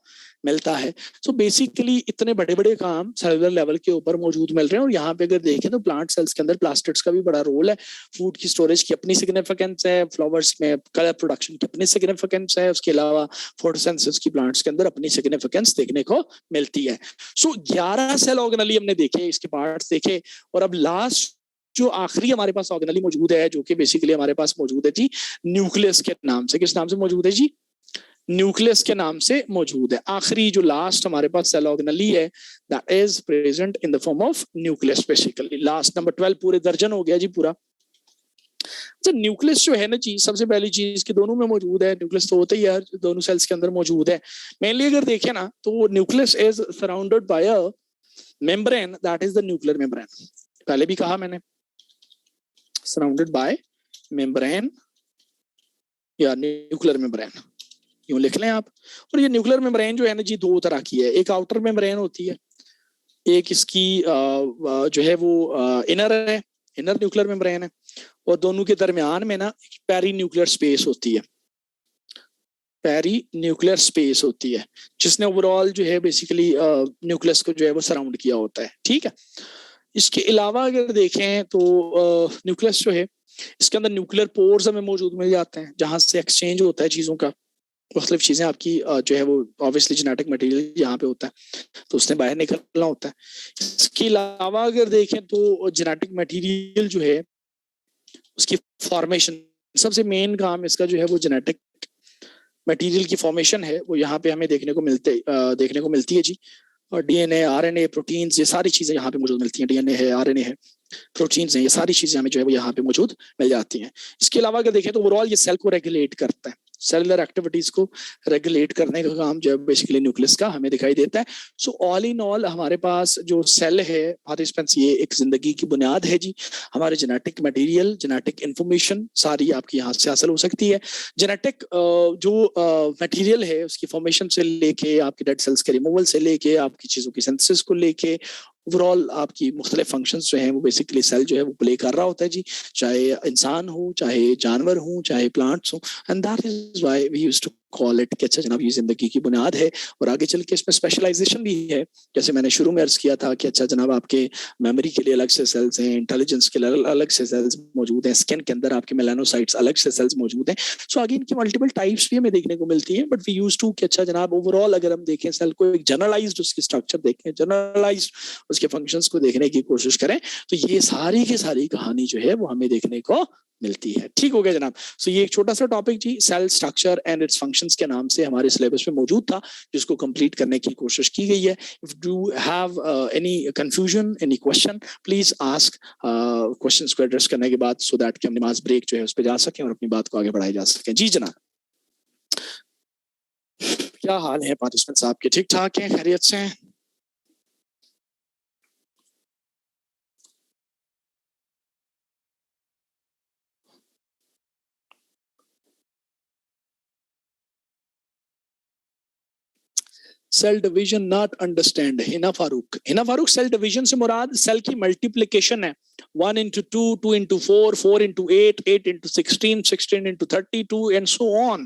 मिलता है। सो बेसिकली इतने बड़े बड़े काम सेलुलर लेवल के ऊपर मौजूद मिल रहे हैं। और यहाँ पे अगर देखें तो प्लांट सेल्स के अंदर प्लास्टिड्स का भी बड़ा रोल है। फूड की स्टोरेज की अपनी सिग्निफिकेंस है, फ्लावर्स में कलर प्रोडक्शन की अपनी सिग्निफिकेंस है, उसके अलावा फोटोसिंथेसिस की प्लांट्स के अंदर अपनी सिग्निफिकेंस देखने को मिलती है। सो 11 सेल ऑर्गेनली हमने देखे, इसके पार्ट्स देखे। और अब लास्ट जो आखिरी हमारे पास ऑर्गेनली मौजूद है, जो कि बेसिकली हमारे पास मौजूद है जी न्यूक्लियस के नाम से। किस नाम से मौजूद है जी? न्यूक्लियस के नाम से मौजूद है। आखिरी जो लास्ट हमारे पास सेल ऑर्गेनली है that is present in the form of nucleus basically. Last number 12 पूरे दर्जन हो गया जी पूरा। अच्छा, न्यूक्लियस जो है ना जी, सबसे पहली चीज कि दोनों में मौजूद है। न्यूक्लियस तो होता ही है, दोनों सेल्स के अंदर मौजूद है। मेनली अगर देखें ना तो nucleus is surrounded by a membrane that is the nuclear membrane. पहले भी कहा मैंने, सराउंडेड बाय मेम्ब्रेन या न्यूक्लियर मेम्ब्रेन, यूं लिख लें आप। और ये न्यूक्लियर मेम्ब्रेन जो है ना जी दो तरह की है। एक आउटर मेम्ब्रेन होती है, एक इसकी जो है वो इनर है, इनर न्यूक्लियर मेम्ब्रेन है। और दोनों के दरमियान में ना पेरी न्यूक्लियर स्पेस होती है, पेरी न्यूक्लियर स्पेस होती है, जिसने ओवरऑल जो है बेसिकली न्यूक्लियस को जो है वो सराउंड किया होता है। ठीक है। इसके अलावा अगर देखें तो न्यूक्लियस जो है इसके अंदर न्यूक्लियर पोर्स हमें मौजूद मिल जाते हैं, जहां से एक्सचेंज होता है चीजों का। मुख्तलिफ चीजें आपकी जो है वो ऑब्वियसली जेनेटिक मटेरियल यहाँ पे होता है तो उसने बाहर निकलना होता है। इसके अलावा अगर देखें तो जेनेटिक मटेरियल जो है उसकी फॉर्मेशन, सबसे मेन काम इसका जो है वो जेनेटिक मटेरियल की फॉर्मेशन है, वो यहाँ पे हमें देखने को मिलती है जी। और डीएनए, आरएनए, प्रोटीन्स, ये सारी चीजें यहाँ पे मौजूद मिलती हैं। डीएनए है, आरएनए है, प्रोटीन्स हैं, ये सारी चीजें हमें जो है वो यहाँ पे मौजूद मिल जाती हैं। इसके अलावा अगर देखें तो ओवरऑल ये सेल को रेगुलेट करता है, सेलुलर एक्टिविटीज को रेगुलेट करने का काम जो है बेसिकली न्यूक्लियस का हमें दिखाई देता है। सो ऑल इन ऑल हमारे पास जो सेल है पार्टिसिपेंट्स, ये एक जिंदगी की बुनियाद है जी। हमारे जेनेटिक मटेरियल, जेनेटिक इंफॉर्मेशन सारी आपकी यहाँ से हासिल हो सकती है। जेनेटिक जो मटेरियल है उसकी फॉर्मेशन से लेके, आपकी डेड सेल्स के रिमूवल से लेके, आपकी चीजों की सिंथेसिस को लेके, ओवरऑल आपकी मुख्तलिफ फंक्शंस जो हैं वो बेसिकली सेल जो है वो प्ले कर रहा होता है जी। चाहे इंसान हो, चाहे जानवर हो, चाहे प्लांट्स हो। And that is why we used to call it कि अच्छा जनाब ये जिंदगी की बुनियाद है। और आगे चल के इसमें स्पेशलाइजेशन भी है, जैसे मैंने शुरू में अर्ज किया था कि अच्छा जनाब आपके मेमोरी के लिए अलग से सेल्स हैं, इंटेलिजेंस के लिए अलग से सेल्स मौजूद हैं, स्किन के अंदर आपके मेलानोसाइट्स अलग से सेल्स मौजूद हैं। सो आगे इनकी मल्टीपल टाइप्स भी हमें देखने को मिलती है। बट वी यूज टू कि अच्छा जनाब ओवरऑल अगर हम देखें सेल को, एक जनरलाइज्ड उसकी स्ट्रक्चर देखें, जनरलाइज्ड उसके फंक्शंस को देखने की कोशिश करें, तो ये सारी की सारी कहानी जो है वो हमें देखने को मिलती है। ठीक हो गया जनाब। सो ये एक छोटा सा टॉपिक जी cell structure and its functions के नाम से हमारे सिलेबस में मौजूद था, जिसको कंप्लीट करने की कोशिश की गई है। If you have any confusion, any question, please ask questions को एड्रेस करने के बाद, सो दैट कि हम नमाज ब्रेक जो है उस पर जा सकें और अपनी बात को आगे बढ़ाई जा सके। जी जनाब, क्या हाल है पार्टिसिपेंट्स आपके? ठीक ठाक हैं, खैरियत से हैं? Cell division not understand. Hina Farooq cell division से मुराद सेल की मल्टीप्लिकेशन है। 1 into 2, 2 into 4, 4 into 8, 8 into 16, 16 into 32 and so on.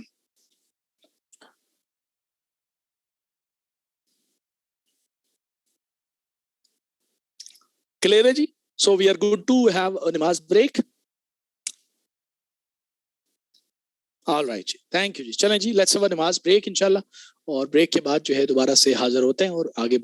Clear है जी? So we are good to have a namaz break. All right जी, थैंक यू जी। चलें जी, लेट्स हैव अ नमाज ब्रेक इंशाल्लाह, और ब्रेक के बाद जो है दोबारा से हाजिर होते हैं और आगे